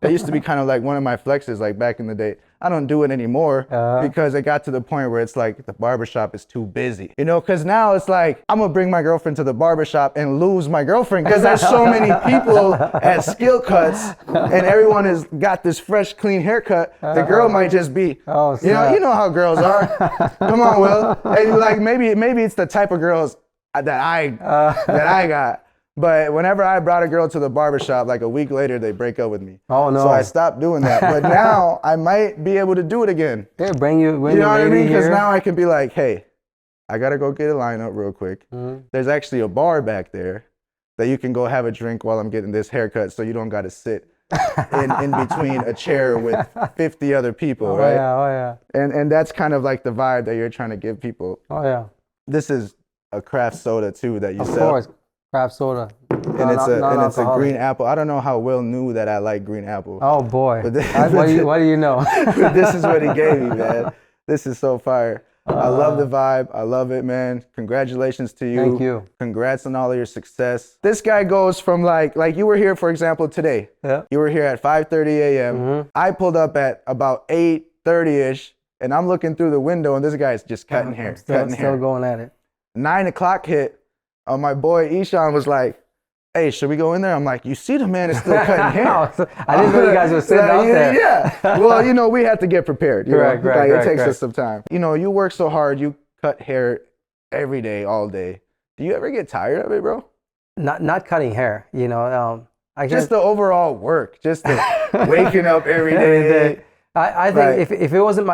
That used to be kind of like one of my flexes, like back in the day. I don't do it anymore because it got to the point where it's like the barbershop is too busy, you know, because now it's like I'm gonna bring my girlfriend to the barbershop and lose my girlfriend because there's so many people at Skill Cutz and everyone has got this fresh, clean haircut. The girl might just be, you know how girls are. Come on, Wil. And like maybe it's the type of girls that I got. But whenever I brought a girl to the barbershop, like a week later, they break up with me. Oh, no. So I stopped doing that. But now I might be able to do it again. Yeah, bring you know what I mean? Because now I can be like, hey, I got to go get a lineup real quick. Mm-hmm. There's actually a bar back there that you can go have a drink while I'm getting this haircut so you don't got to sit in between a chair with 50 other people, right? Yeah. And that's kind of like the vibe that you're trying to give people. Oh, yeah. This is a craft soda, too, that you sell. Of course. Craft soda. And it's a green apple. I don't know how Wil knew that I like green apple. Oh boy. What do you know? This is what he gave me, man. This is so fire. I love the vibe. I love it, man. Congratulations to you. Thank you. Congrats on all of your success. This guy goes from like you were here, for example, today. Yeah. You were here at 5:30 a.m. Mm-hmm. I pulled up at about 8:30ish, and I'm looking through the window, and this guy's just cutting hair. Still going at it. 9 o'clock hit. My boy Ishan was like, hey, should we go in there? I'm like, you see the man is still cutting hair. I didn't know you guys were sitting out there. Yeah. Well, you know, we had to get prepared. Correct. It takes us some time. You know, you work so hard, you cut hair every day, all day. Do you ever get tired of it, bro? Not cutting hair, you know. Just the overall work, just the waking up every day. I think if it wasn't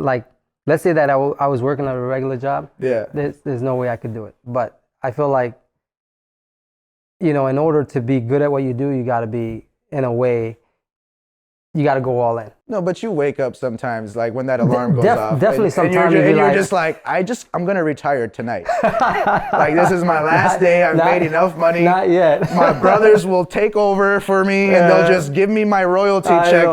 like, let's say that I was working at a regular job. Yeah. There's no way I could do it. But I feel like, you know, in order to be good at what you do, you got to be, in a way, you got to go all in. No, but you wake up sometimes, like when that alarm goes off. Definitely sometimes. And you're just like, I'm going to retire tonight. Like, this is my last day. I've made enough money. Not yet. My brothers will take over for me and they'll just give me my royalty check.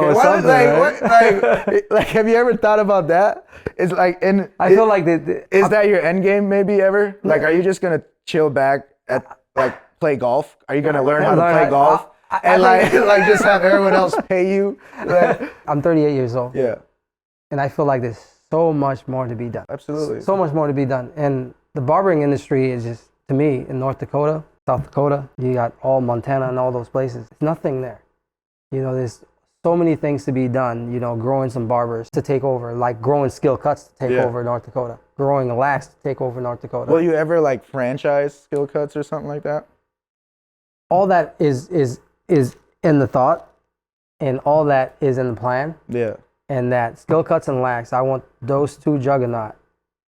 Like, have you ever thought about that? It's like, and I feel like is that your end game maybe ever? Like, are you just going to chill back at, like, play golf? Are you going to learn how to play golf? And like just have everyone else pay you? I'm 38 years old. Yeah. And I feel like there's so much more to be done. Absolutely. So much more to be done. And the barbering industry is just, to me, in North Dakota, South Dakota, you got all Montana and all those places. There's nothing there. You know, there's so many things to be done, you know, growing some barbers to take over, like growing Skill Cutz to take over North Dakota, growing Lax to take over North Dakota. Will you ever like franchise Skill Cutz or something like that? All that is in the thought, and all that is in the plan. Yeah. And that Skill Cutz and Lax, I want those two juggernauts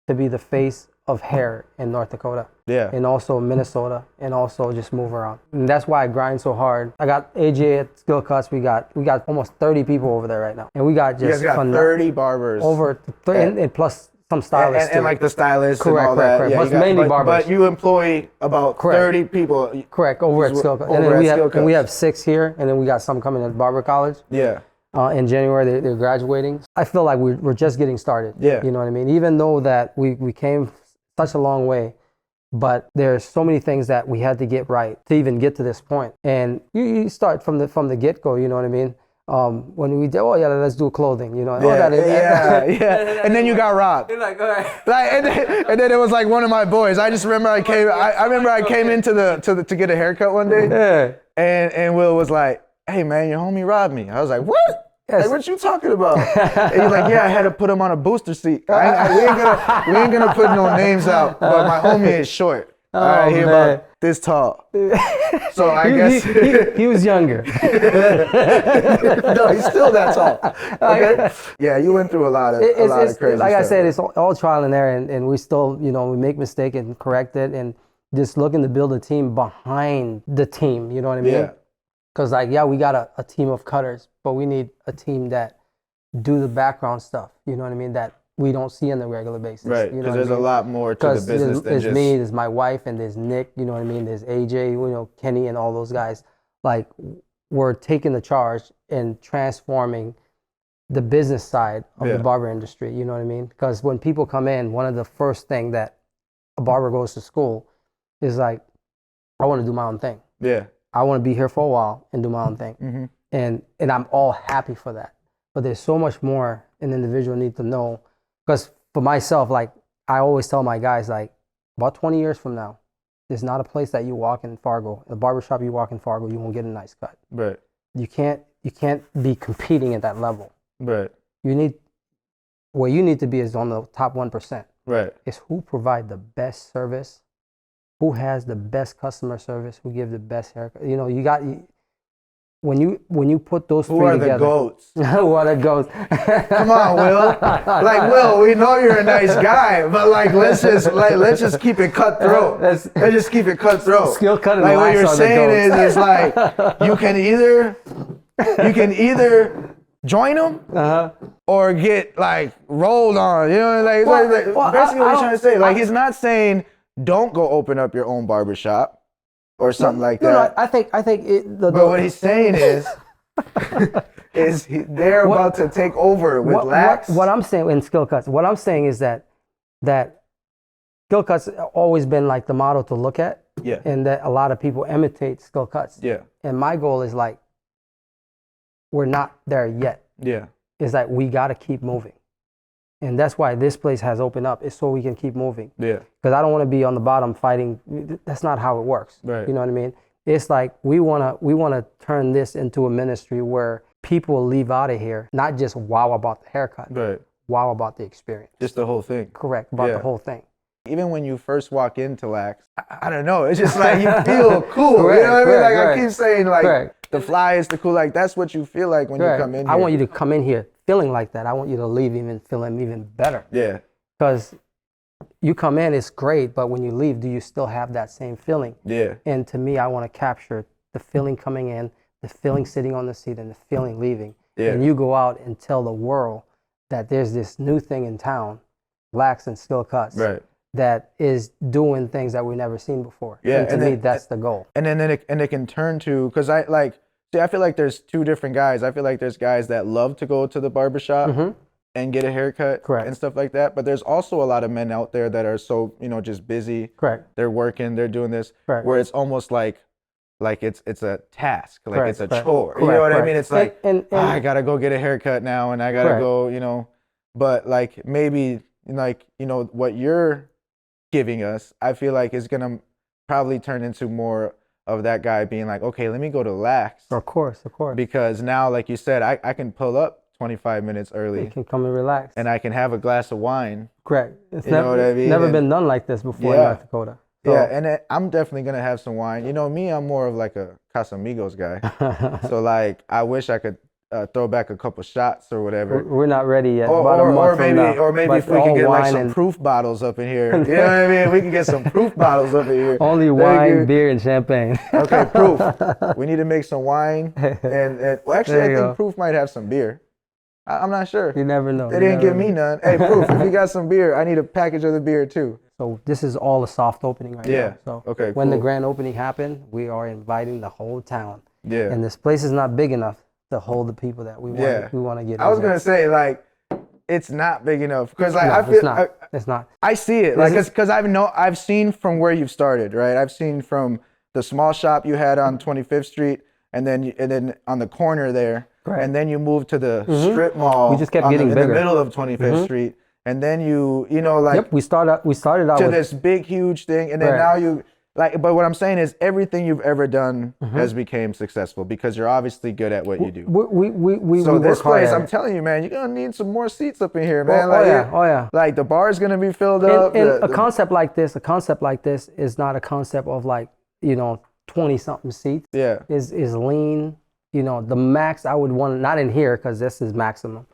to be the face of hair in North Dakota. Yeah. And also Minnesota, and also just move around. And that's why I grind so hard. I got AJ at Skill Cutz. We got almost 30 people over there right now, and we got just you guys got 30 barbers over, and plus some stylists and like the stylists correct, and all that. Correct. Yeah, Plus mainly barbers. But you employ about 30 people. Correct, over at Skill Cutz. And we have 6 here, and then we got some coming at Barber College. Yeah. In January, they're graduating. I feel like we're just getting started. Yeah. You know what I mean? Even though that we came such a long way, but there's so many things that we had to get right to even get to this point. And you start from the get-go, you know what I mean? When we did, let's do clothing, you know. And then you got robbed. You're like, all right. And then it was like one of my boys. I just remember I came into to get a haircut one day. Yeah. And Wil was like, hey man, your homie robbed me. I was like, what? Yes. Like, what you talking about? And he's like, yeah, I had to put him on a booster seat. We ain't gonna put no names out, but my homie is short. He about this tall. So I guess he was younger. No, he's still that tall. Okay. Yeah, you went through a lot of crazy like stuff. I said, it's all trial and error, and we still, you know, we make mistake and correct it, and just looking to build a team behind the team. You know what I mean? Yeah. Because we got a team of cutters, but we need a team that do the background stuff. You know what I mean? That we don't see on a regular basis. Right, You know because what there's I mean? a lot more to the business than there's just... me, there's my wife, and there's Nick, you know what I mean? There's AJ, you know, Kenny, and all those guys. Like, we're taking the charge and transforming the business side of the barber industry, you know what I mean? Because when people come in, one of the first thing that a barber goes to school is like, I want to do my own thing. Yeah. I want to be here for a while and do my own thing. And I'm all happy for that. But there's so much more an individual needs to know. Because for myself, like, I always tell my guys, like, about 20 years from now, there's not a place that you walk in Fargo, a barbershop you walk in Fargo, you won't get a nice cut. Right. You can't be competing at that level. Right. Where you need to be is on the top 1%. Right. It's who provide the best service, who has the best customer service, who give the best haircut. You know, when you put those three together. Who are the goats? Who are the goats? Come on, Wil. Like, Wil, we know you're a nice guy, but like, let's just keep it cutthroat. Let's just keep it cutthroat. Skill Cutz and like what Lax you're are the saying goats. is like you can either join them or get like rolled on. You know, like basically what he's trying to say. Like, he's not saying don't go open up your own barbershop or something like that. No, I think but what he's saying is they're about to take over with Lax. What I'm saying in Skill Cutz, what I'm saying is that Skill Cutz always been like the model to look at. Yeah. And that a lot of people imitate Skill Cutz. Yeah. And my goal is like, we're not there yet. Yeah. It's like we got to keep moving. And that's why this place has opened up, is so we can keep moving. Yeah. Because I don't want to be on the bottom fighting. That's not how it works. Right. You know what I mean? It's like we want to turn this into a ministry where people leave out of here not just wow about the haircut, Right. wow about the experience. Just the whole thing. Correct, about the whole thing. Even when you first walk into Lax, I don't know, it's just like you feel cool. Correct, you know what I mean? Like, correct. I keep saying, like, Correct. the fly is the cool. Like, that's what you feel like when you come in here. I want you to come in here feeling like that. I want you to leave even feeling even better. Yeah. Because you come in, it's great, but when you leave, do you still have that same feeling? Yeah. And to me, I want to capture the feeling coming in, the feeling sitting on the seat, and the feeling leaving. Yeah. And you go out and tell the world that there's this new thing in town, Lax and Skill Cutz. Right. That is doing things that we've never seen before. Yeah, And to me, that's the goal. And then it can turn to, because I feel like there's two different guys. I feel like there's guys that love to go to the barbershop and get a haircut. Correct. And stuff like that. But there's also a lot of men out there that are so, just busy. Correct. They're working, they're doing this. Correct. Where it's almost like it's a task, like Correct, it's a correct. chore. Correct, You know what I correct. mean? It's like, And I gotta go get a haircut now, and I gotta Correct. go, But like maybe what you're giving us, I feel like is gonna probably turn into more of that guy being like, okay, let me go to Lax. Of course. Because now, like you said, I can pull up 25 minutes early. You can come and relax. And I can have a glass of wine. Correct. It's You know what I mean? never And- been done like this before in North Dakota. So, Yeah, and I'm definitely gonna have some wine. Me, I'm more of like a Casamigos guy. So like, I wish I could throw back a couple shots or whatever. we're not ready yet. Or About a month from now. maybe But if we all can get like wine some and- proof bottles up in here. You know what I mean? We can get some proof bottles up in here. Only There wine, you go. beer, and champagne. Okay, proof. We need to make some wine. And well, actually, There I you think go. proof might have some beer. I'm not sure. You never know. They You didn't never give me know. none. Hey, proof, if you got some beer, I need a package of the beer too. So this is all a soft opening right Yeah. now. So Okay, when the cool. grand opening happened, we are inviting the whole town. Yeah. And this place is not big enough to hold the people that we want. Yeah. We want to get. I was in there. gonna say, like, it's not big enough because like No, I feel it's not. It's not. I see it, like, because I've seen from where you've started, right? I've seen from the small shop you had on 25th Street, and then on the corner there, Correct. and then you moved to the strip mall. We just kept on getting in bigger. the middle of 25th Street, and then like Yep. We started out to with this big huge thing, and then Right. now you like. But what I'm saying is everything you've ever done has became successful because you're obviously good at what you do. we So we this work hard place, at I'm it. telling you, man, you're gonna need some more seats up in here, man. Oh yeah. Like the bar's gonna be filled And, up. and a concept like this is not a concept of like 20-something seats. Yeah. Is lean. The max I would want, not in here because this is maximum.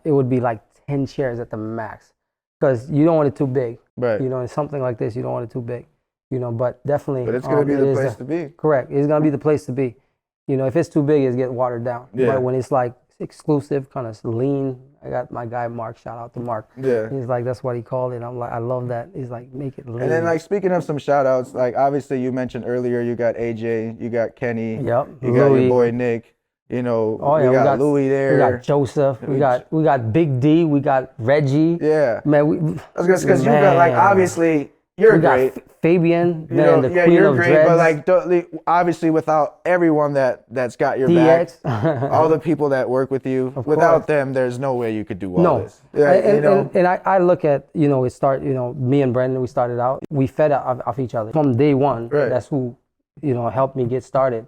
It would be like 10 chairs at the max, because you don't want it too big. Right. Something like this, you don't want it too big. But definitely. But it's gonna be it the is place to be. Correct. It's gonna be the place to be. If it's too big, it's get watered down. Yeah. But when it's like exclusive, kind of lean. I got my guy Mark. Shout out to Mark. Yeah. He's like, that's what he called it. I'm like, I love that. He's like, make it lean. And then like speaking of some shout outs, like obviously you mentioned earlier, you got AJ, you got Kenny, Yep. you got Louis. your boy Nick, you know, Oh, yeah, we got Louis there. We got Joseph. We got Big D. We got Reggie. Yeah. Man, Because you got like obviously you're we got great. Fabian, You man, know, the yeah, queen you're of great, dreads. but like obviously without everyone that's got your DX. back, all the people that work with you, Of without course. them, there's no way you could do all No. this. Yeah, And I look at, me and Brandon, we started out, we fed off each other. From day one, Right. that's who, helped me get started.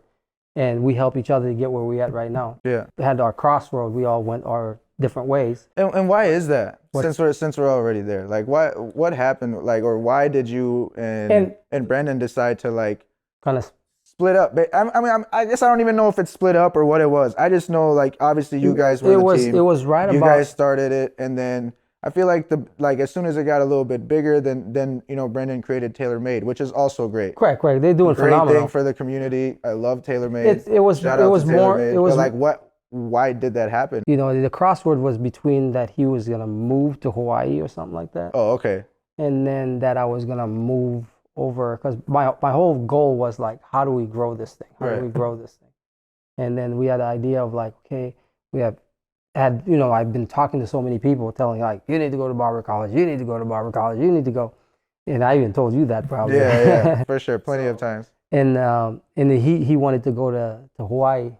And we help each other to get where we're at right now. Yeah. We had our crossroad, we all went our different ways. And why is that? What? Since we're already there, like what happened? Like, or why did you and Brandon decide to like Kind of split up? I guess I don't even know if it's split up or what it was. I just know like obviously you guys were the team. It was right You about. guys started it, and then I feel like as soon as it got a little bit bigger, then Brandon created TaylorMade, which is also great. Correct. They're doing Great phenomenal. thing for the community. I love TaylorMade. It was Shout out to more. TaylorMade. It was But like why did that happen? the crossword was between that he was gonna move to Hawaii or something like that, Oh, okay. and then that I was gonna move over because my whole goal was like, how do we grow this thing? How Right. do we grow this thing? And then we had the idea of like, okay, I've been talking to so many people telling like, you need to go to barber college, you need to go to barber college, you need to go, and I even told you that probably. Yeah, for sure, plenty of times. And then he wanted to go to Hawaii,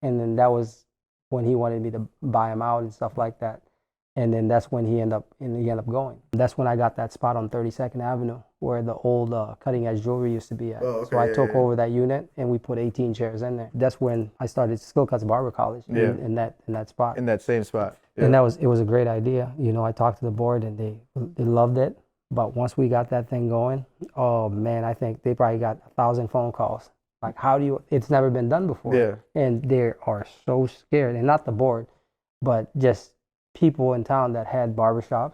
and then that was when he wanted me to buy him out and stuff like that. And then that's when he ended up going. That's when I got that spot on 32nd Avenue where the old cutting edge jewelry used to be at. Oh, okay, so I yeah, took yeah. over that unit and we put 18 chairs in there. That's when I started Skill Cutz Barber College in that spot. In that same spot. Yeah. And it was a great idea. I talked to the board and they loved it. But once we got that thing going, oh man, I think they probably got 1,000 phone calls. Like, it's never been done before. Yeah. And they are so scared, and not the board, but just people in town that had barbershops,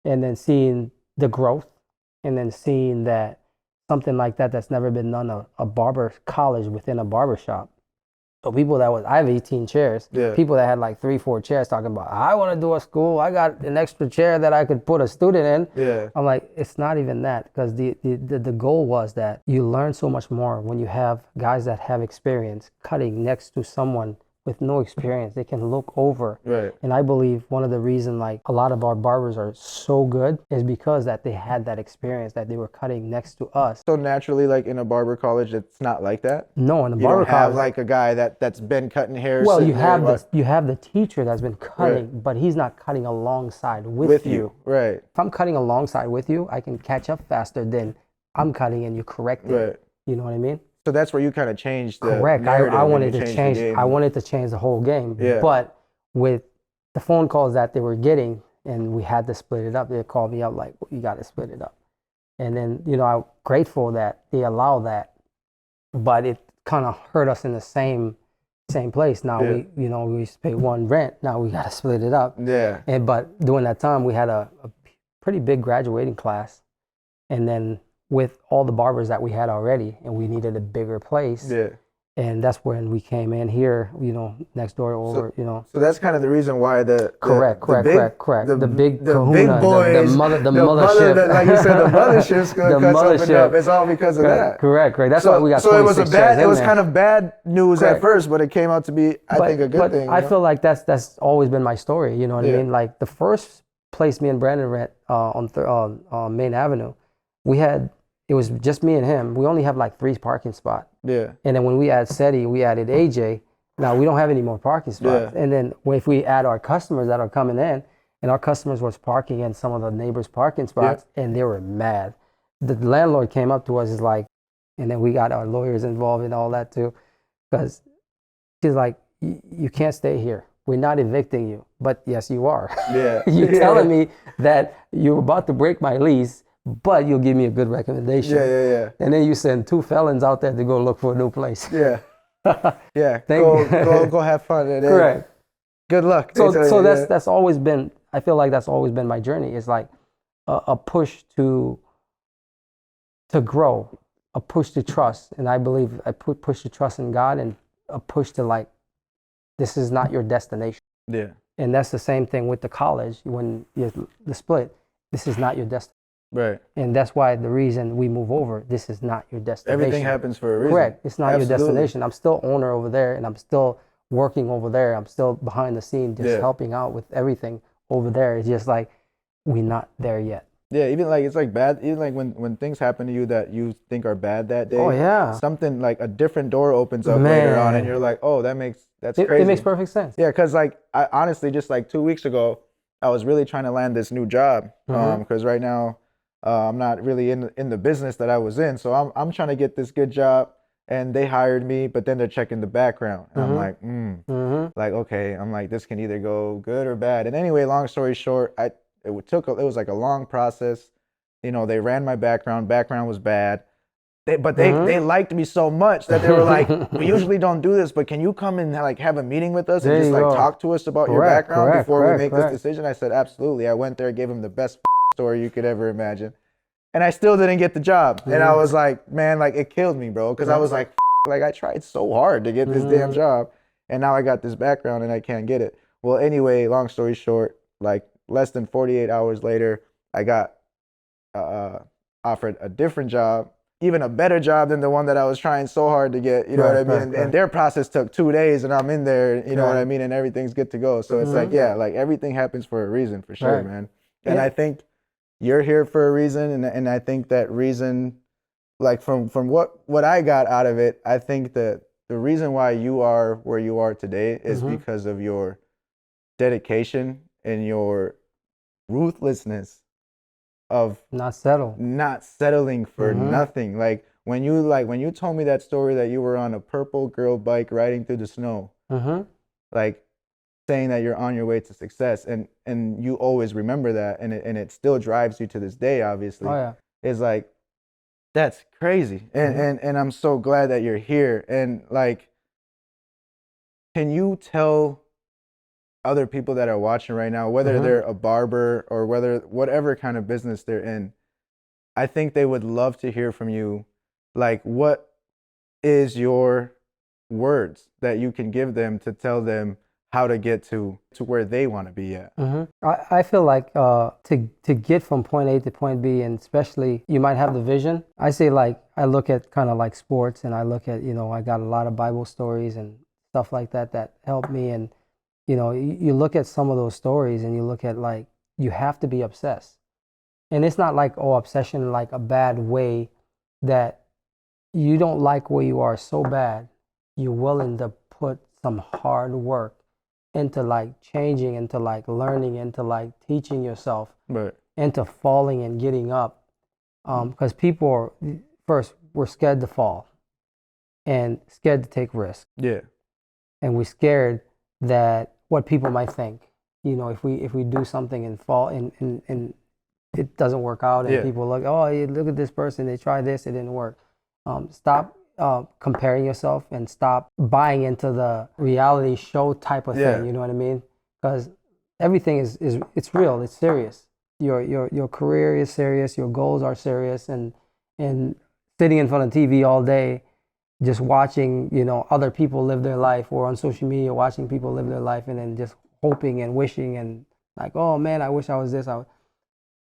and then seeing the growth, and then seeing that something like that's never been done, a barber college within a barbershop. So people I have 18 chairs. Yeah. People that had like 3-4 chairs talking about, I want to do a school. I got an extra chair that I could put a student in. Yeah. I'm like, it's not even that, because the goal was that you learn so much more when you have guys that have experience cutting next to someone with no experience. They can look over. Right. And I believe one of the reasons like a lot of our barbers are so good is because that they had that experience, that they were cutting next to us. So naturally, like in a barber college, it's not like that. No, in the You barber don't have college, like a guy that's been cutting hair. well, sitting you have there, you have the teacher that's been cutting, Right. but he's not cutting alongside with you. Right. If I'm cutting alongside with you, I can catch up faster than I'm cutting and you correct it. Right. You know what I mean? So that's where you kind of changed the Correct. narrative I and wanted you to changed change. the game. I wanted to change the whole game. Yeah. But with the phone calls that they were getting, and we had to split it up. They called me up like, "You got to split it up." And then I'm grateful that they allow that, but it kind of hurt us in the same place. Now Yeah. we used to pay one rent. Now we got to split it up. Yeah. But during that time, we had a pretty big graduating class, and then with all the barbers that we had already, and we needed a bigger place. Yeah. And that's when we came in here, next door over, So that's kind of the reason why Correct. The big the kahuna, big boys, the mothership. like you said, the mothership's The gonna cut something mothership. up. It's all because of that. Correct. That's why we got 26 So it was chairs in there. kind of bad news at Correct. first, but it came out to be, I think, a good but thing. I feel like that's always been my story. You know what I Yeah. mean? Like the first place me and Brandon rent on Main Avenue, it was just me and him. We only have like 3 parking spots. Yeah. And then when we add SETI, we added AJ. Now we don't have any more parking spots. Yeah. And then if we add our customers that are coming in, and our customers was parking in some of the neighbors' parking spots, and they were mad. The landlord came up to us, is like, and then we got our lawyers involved in all that too, because she's like, you can't stay here. We're not evicting you, but yes, you are. Yeah. You're telling me that you're about to break my lease, but you'll give me a good recommendation. Yeah. And then you send 2 felons out there to go look for a new place. Yeah. Yeah. Thank Go have fun. And Correct. Good luck. So that's always been, I feel like that's always been my journey. It's like a push to grow, a push to trust. And I believe I push to trust in God, and a push to like this is not your destination. Yeah. And that's the same thing with the college when the split. This is not your destination. Right. And that's why the reason we move over, this is not your destination. Everything happens for a reason. Correct. It's not Absolutely. your destination. I'm still owner over there, and I'm still working over there. I'm still behind the scene, just helping out with everything over there. It's just like, we're not there yet. Yeah, even like it's like bad. Even like when things happen to you that you think are bad that day. Oh yeah. Something like a different door opens up later on, and you're like, oh, that's crazy. It makes perfect sense. Yeah, because like I honestly just like 2 weeks ago, I was really trying to land this new job because right now I'm not really in the business that I was in, so I'm trying to get this good job, and they hired me, but then they're checking the background, and I'm like, like okay, I'm like this can either go good or bad. And anyway, long story short, it was like a long process. You know, they ran my background was bad. They liked me so much that they were like, we usually don't do this, but can you come and like have a meeting with us and just like talk to us about your background before we make this decision? I said, absolutely. I went there, gave him the best story you could ever imagine. And I still didn't get the job. And I was like, man, like it killed me, bro. Cause I was like I tried so hard to get this damn job. And now I got this background and I can't get it. Well, anyway, long story short, like less than 48 hours later, I got offered a different job, even a better job than the one that I was trying so hard to get, you know what I mean? And their process took 2 days and I'm in there, you know what I mean? And everything's good to go. So it's like, yeah, like everything happens for a reason for sure, man. And I think you're here for a reason. And I think that reason, like from what I got out of it, I think that the reason why you are where you are today is because of your dedication and your ruthlessness of not settling for nothing. Like when you told me that story that you were on a purple girl bike riding through the snow, like saying that you're on your way to success, and you always remember that, and it still drives you to this day, obviously. Oh yeah. It's like, that's crazy. And I'm so glad that you're here. And like, can you tell other people that are watching right now, whether they're a barber or whatever kind of business they're in, I think they would love to hear from you. Like, what is your words that you can give them to tell them how to get to where they want to be at? I feel like to get from point A to point B, and especially you might have the vision. I say, like, I look at kind of like sports, and I look at, I got a lot of Bible stories and stuff like that help me. And you look at some of those stories and you look at, like, you have to be obsessed. And it's not like, obsession like a bad way, that you don't like where you are so bad, you're willing to put some hard work into like changing, into like learning, into like teaching yourself, into falling and getting up. Because people we're scared to fall and scared to take risks. Yeah. And we're scared that what people might think, if we do something and fall and it doesn't work out, and people look, look at this person, they tried this, it didn't work. Stop comparing yourself and stop buying into the reality show type of thing. You know what I mean? Because everything it's real, it's serious. Your career is serious, your goals are serious, and sitting in front of TV all day, just watching, other people live their life, or on social media watching people live their life, and then just hoping and wishing and like, oh man, I wish I was this.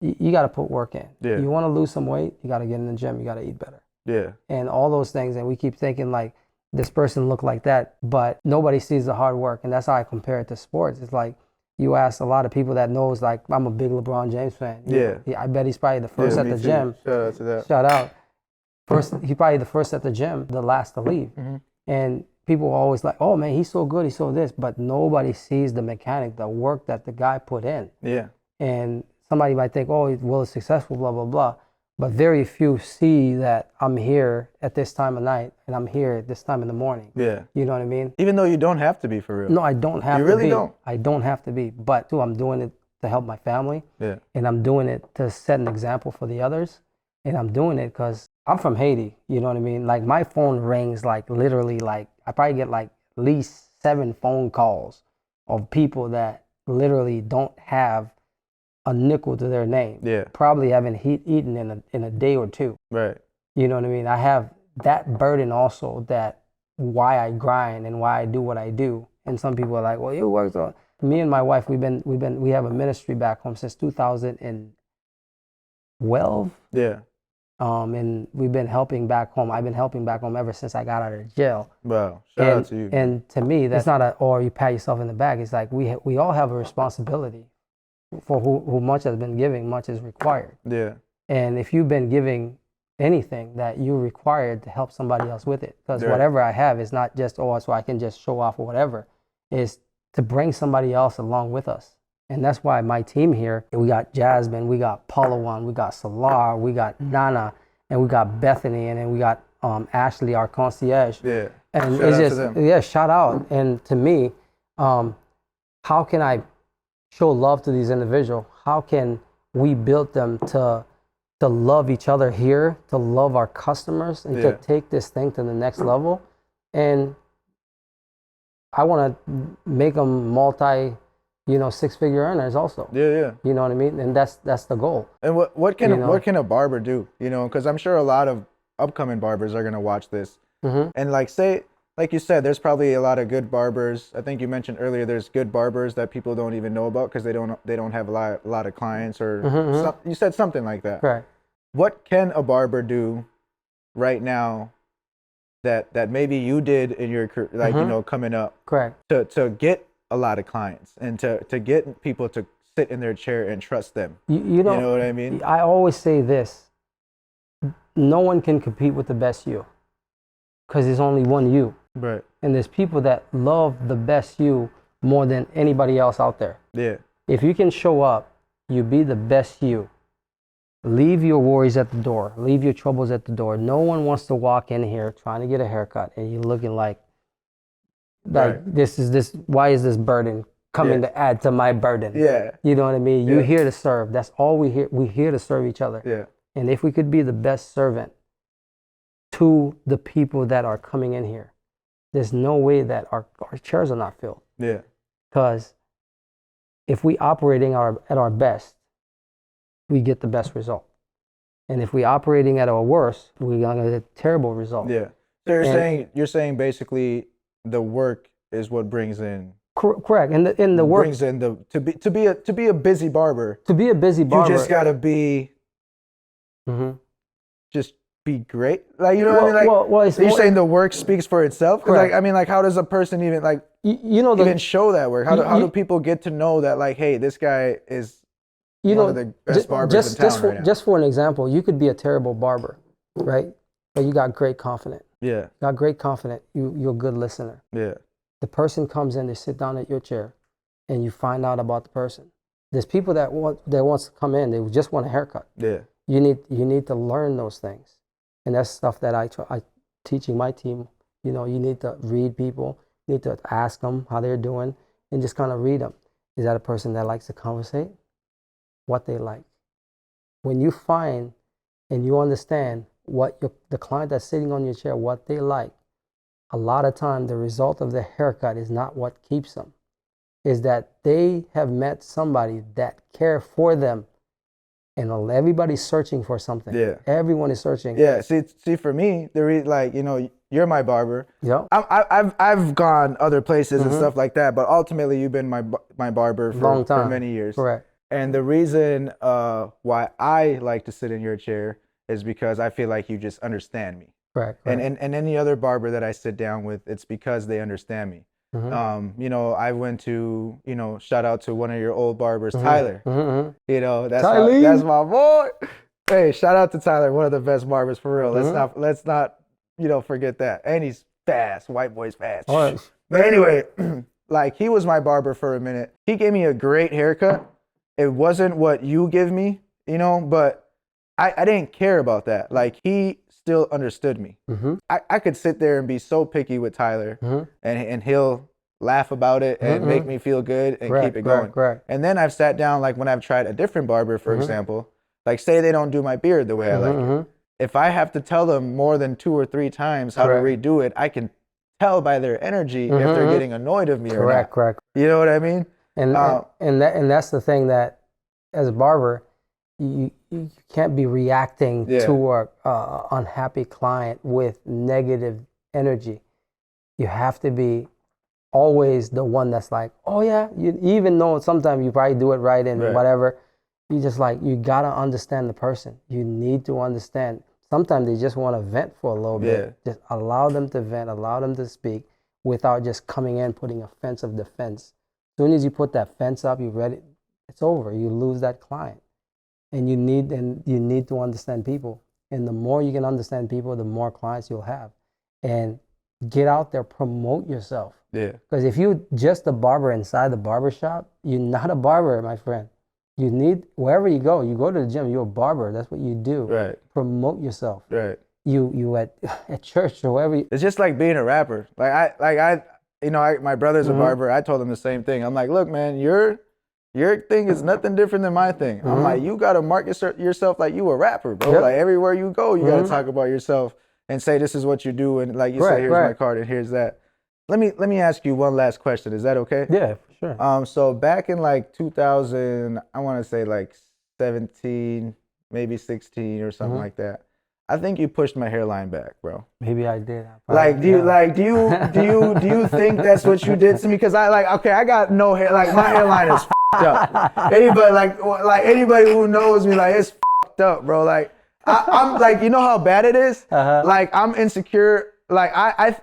You got to put work in. Yeah. You want to lose some weight, you got to get in the gym, you got to eat better. Yeah. And all those things, and we keep thinking like this person looked like that, but nobody sees the hard work. And that's how I compare it to sports. It's like, you ask a lot of people that knows, like, I'm a big LeBron James fan. I bet he's probably the first at the gym. Shout out to that. Shout out. He probably the first at the gym, the last to leave. And people are always like, oh man, he's so good, he's so this, but nobody sees the mechanic, the work that the guy put in. Yeah. And somebody might think, oh, Will is successful, blah, blah, blah. But very few see that I'm here at this time of night and I'm here at this time in the morning. Yeah. You know what I mean? Even though you don't have to be, for real. No, I don't have to be. You really don't? I don't have to be. But too, I'm doing it to help my family. Yeah. And I'm doing it to set an example for the others. And I'm doing it because I'm from Haiti. You know what I mean? Like, my phone rings like literally, like, I probably get like at least 7 phone calls of people that literally don't have a nickel to their name. Yeah. Probably haven't eaten in a day or two. Right. You know what I mean? I have that burden also, that why I grind and why I do what I do. And some people are like, well, you worked on. Me and my wife, we have a ministry back home since 2012. Yeah. And we've been helping back home. I've been helping back home ever since I got out of jail. Wow. Shout out to you. And to me, that's not or you pat yourself in the back. It's like we all have a responsibility. For who much has been giving, much is required. Yeah. And if you've been giving anything, that you're required to help somebody else with it. Because Right. whatever I have is not just, so I can just show off or whatever. Is to bring somebody else along with us. And that's why my team here, we got Jasmine, we got Palawan, we got Salar, we got Nana, and we got Bethany, and then we got Ashley, our concierge. Yeah. And Shout it's out to just, them. yeah, shout out. And to me, how can I show love to these individuals? How can we build them to love each other here, to love our customers, and Yeah. to take this thing to the next level? And I want to make them six-figure earners also. Yeah, yeah. You know what I mean? And that's the goal. And what can You know? what can a barber do? You know, because I'm sure a lot of upcoming barbers are gonna watch this. Mm-hmm. And like you said, there's probably a lot of good barbers. I think you mentioned earlier there's good barbers that people don't even know about because they don't have a lot of clients or you said something like that. Correct. What can a barber do right now that maybe you did in your career, like coming up Correct. to get a lot of clients and to get people to sit in their chair and trust them? You know what I mean? I always say this: no one can compete with the best you, because there's only one you. Right. And there's people that love the best you more than anybody else out there. Yeah. If you can show up, you be the best you. Leave your worries at the door. Leave your troubles at the door. No one wants to walk in here trying to get a haircut and you're looking like Right. why is this burden coming Yeah. to add to my burden? Yeah. You know what I mean? You're Yeah. here to serve. That's all we here. We're here to serve each other. Yeah. And if we could be the best servant to the people that are coming in here, there's no way that our chairs are not filled. Yeah. Because if we operating at our best, we get the best result. And if we operating at our worst, we're gonna get a terrible result. Yeah. So you're saying basically the work is what brings in Correct. And the work brings in the to be a busy barber. to be a busy barber. You just gotta be Mhm. just be great. Like you know what I mean? Like it's you're more- saying the work speaks for itself. 'Cause, Correct. like I mean, like how does a person even like even show that work? How do people get to know that like, hey, this guy is one of the best barbers in town right now? Just for an example, you could be a terrible barber, right? But you got great confidence. Yeah. Got great confidence. You're a good listener. Yeah. The person comes in, they sit down at your chair, and you find out about the person. There's people that wants to come in, they just want a haircut. Yeah. You need to learn those things, and that's stuff that I teaching my team. You know, you need to read people, you need to ask them how they're doing, and just kind of read them. Is that a person that likes to conversate? What they like. When you find and you understand what the client that's sitting on your chair, what they like, a lot of time the result of the haircut is not what keeps them. Is that they have met somebody that care for them. And everybody's searching for something. Yeah. Everyone is searching. Yeah. See, for me, you're my barber. Yep. I've gone other places and Mhm. stuff like that, but ultimately you've been my barber Long time. for many years. Correct. And the reason why I like to sit in your chair is because I feel like you just understand me. Correct. And any other barber that I sit down with, it's because they understand me. Mhm. I went to, shout out to one of your old barbers, Tyler. Mhm. That's my boy. Hey, shout out to Tyler, one of the best barbers for real. Let's not forget that. And he's fast. White boy's fast. All right. But anyway, like he was my barber for a minute. He gave me a great haircut. It wasn't what you give me, but I didn't care about that. Like he still understood me. Mhm. I could sit there and be so picky with Tyler Mhm. and he'll laugh about it and Mhm. make me feel good and Correct, keep it going. correct. And then I've sat down, like when I've tried a different barber, for example, like say they don't do my beard the way I like it. Mhm. If I have to tell them more than 2 or 3 times how Correct. to redo it, I can tell by their energy if they're Mhm. getting annoyed of me or not. Correct. You know what I mean? And that's the thing that, as a barber, you can't be reacting Yeah. to a unhappy client with negative energy. You have to be always the one that's like, oh yeah, you even though sometimes you probably do it right and whatever, you just like, you gotta understand the person. You need to understand. Sometimes they just want to vent for a little bit. Just allow them to vent, allow them to speak without just coming in, putting a fence of defense. As soon as you put that fence up, you ready, it's over. You lose that client. And you need to understand people. And the more you can understand people, the more clients you'll have. And get out there, promote yourself. Yeah. Because if you're just a barber inside the barbershop, you're not a barber, my friend. You need, wherever you go to the gym, you're a barber. That's what you do. Right. Promote yourself. Right. You at church or wherever. It's just like being a rapper. My brother's a barber. I told him the same thing. I'm like, look, man, your thing is nothing different than my thing. I'm like, you gotta market yourself like you a rapper, bro. Like everywhere you go, you gotta talk about yourself and say this is what you do, and like you say, here's my card and here's that. Let me ask you one last question. Is that okay? Yeah, for sure. So back in like 2000, I want to say like 17, maybe 16 or something like that. I think you pushed my hairline back, bro. Maybe I did. Like, do you think that's what you did to me? Because I got no hair. Like my hairline is f***ed up. Anybody who knows me, like it's f***ed up, bro. Like I'm like, you know how bad it is. Like I'm insecure. Like I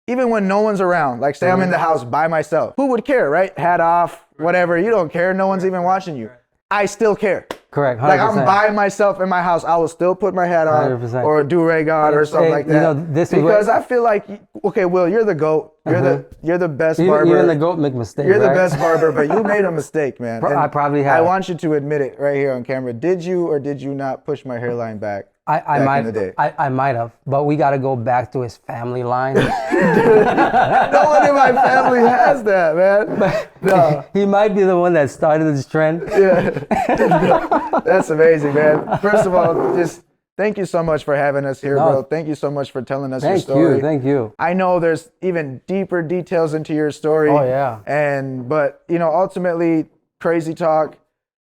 even when no one's around. Like say I'm in the house by myself. Who would care, right? Hat off, whatever. You don't care. No one's even watching you. I still care. Correct. 100%. Like I'm by myself in my house, I will still put my hat on 100%. or a do-rag on or something like that. You know, this because I feel like, okay, Wil, you're the GOAT. You're the best barber. Even the GOAT make mistakes. You're right? the best barber, but you made a mistake, man. I probably have. I want you to admit it right here on camera. Did you or did you not push my hairline back? I in the day? I might have, but we got to go back to his family line. No one in my family has that, man. No. He might be the one that started this trend. Yeah. That's amazing, man. First of all, just thank you so much for having us here, bro. Thank you so much for telling us your story. Thank you. I know there's even deeper details into your story. Oh, yeah. But ultimately, crazy talk.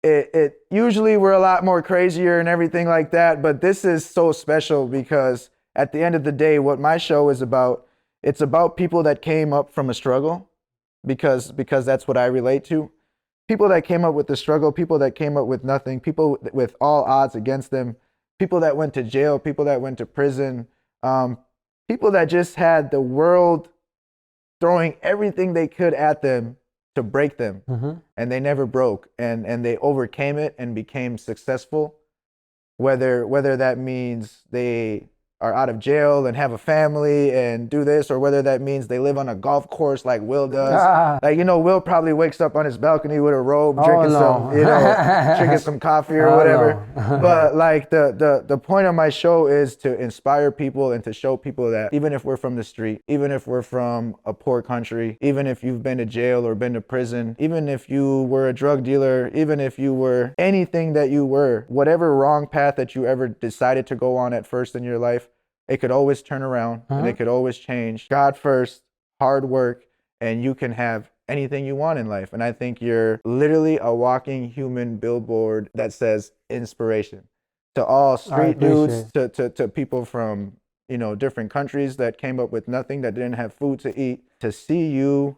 It usually we're a lot more crazier and everything like that, but this is so special because at the end of the day, what my show is about, it's about people that came up from a struggle, because that's what I relate to. People that came up with the struggle, people that came up with nothing, people with all odds against them, people that went to jail, people that went to prison, people that just had the world throwing everything they could at them to break them, and they never broke, and they overcame it and became successful, whether that means they are out of jail and have a family and do this, or whether that means they live on a golf course like Wil does. Like, Wil probably wakes up on his balcony with a robe, drinking some coffee or whatever. But like the point of my show is to inspire people and to show people that even if we're from the street, even if we're from a poor country, even if you've been to jail or been to prison, even if you were a drug dealer, even if you were anything that you were, whatever wrong path that you ever decided to go on at first in your life, it could always turn around and it could always change. God first, hard work, and you can have anything you want in life. And I think you're literally a walking human billboard that says inspiration to all street dudes, to people from different countries that came up with nothing, that didn't have food to eat. To see you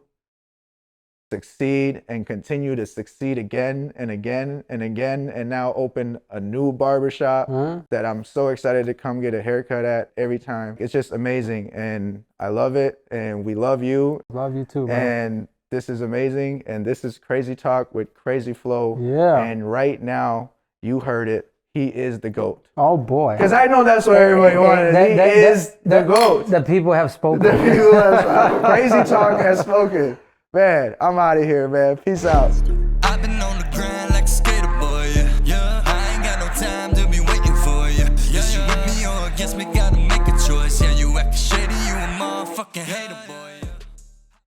succeed and continue to succeed again and again and again, and now open a new barbershop that I'm so excited to come get a haircut at every time. It's just amazing, and I love it, and we love you. Love you too, bro. And this is amazing, and this is Crazy Talk with Crazy Flow. Yeah. And right now, you heard it. He is the GOAT. Oh boy. Because I know that's what everybody wanted. He is the GOAT. The people have spoken. Crazy Talk has spoken. Man, I'm out of here, man. Peace out.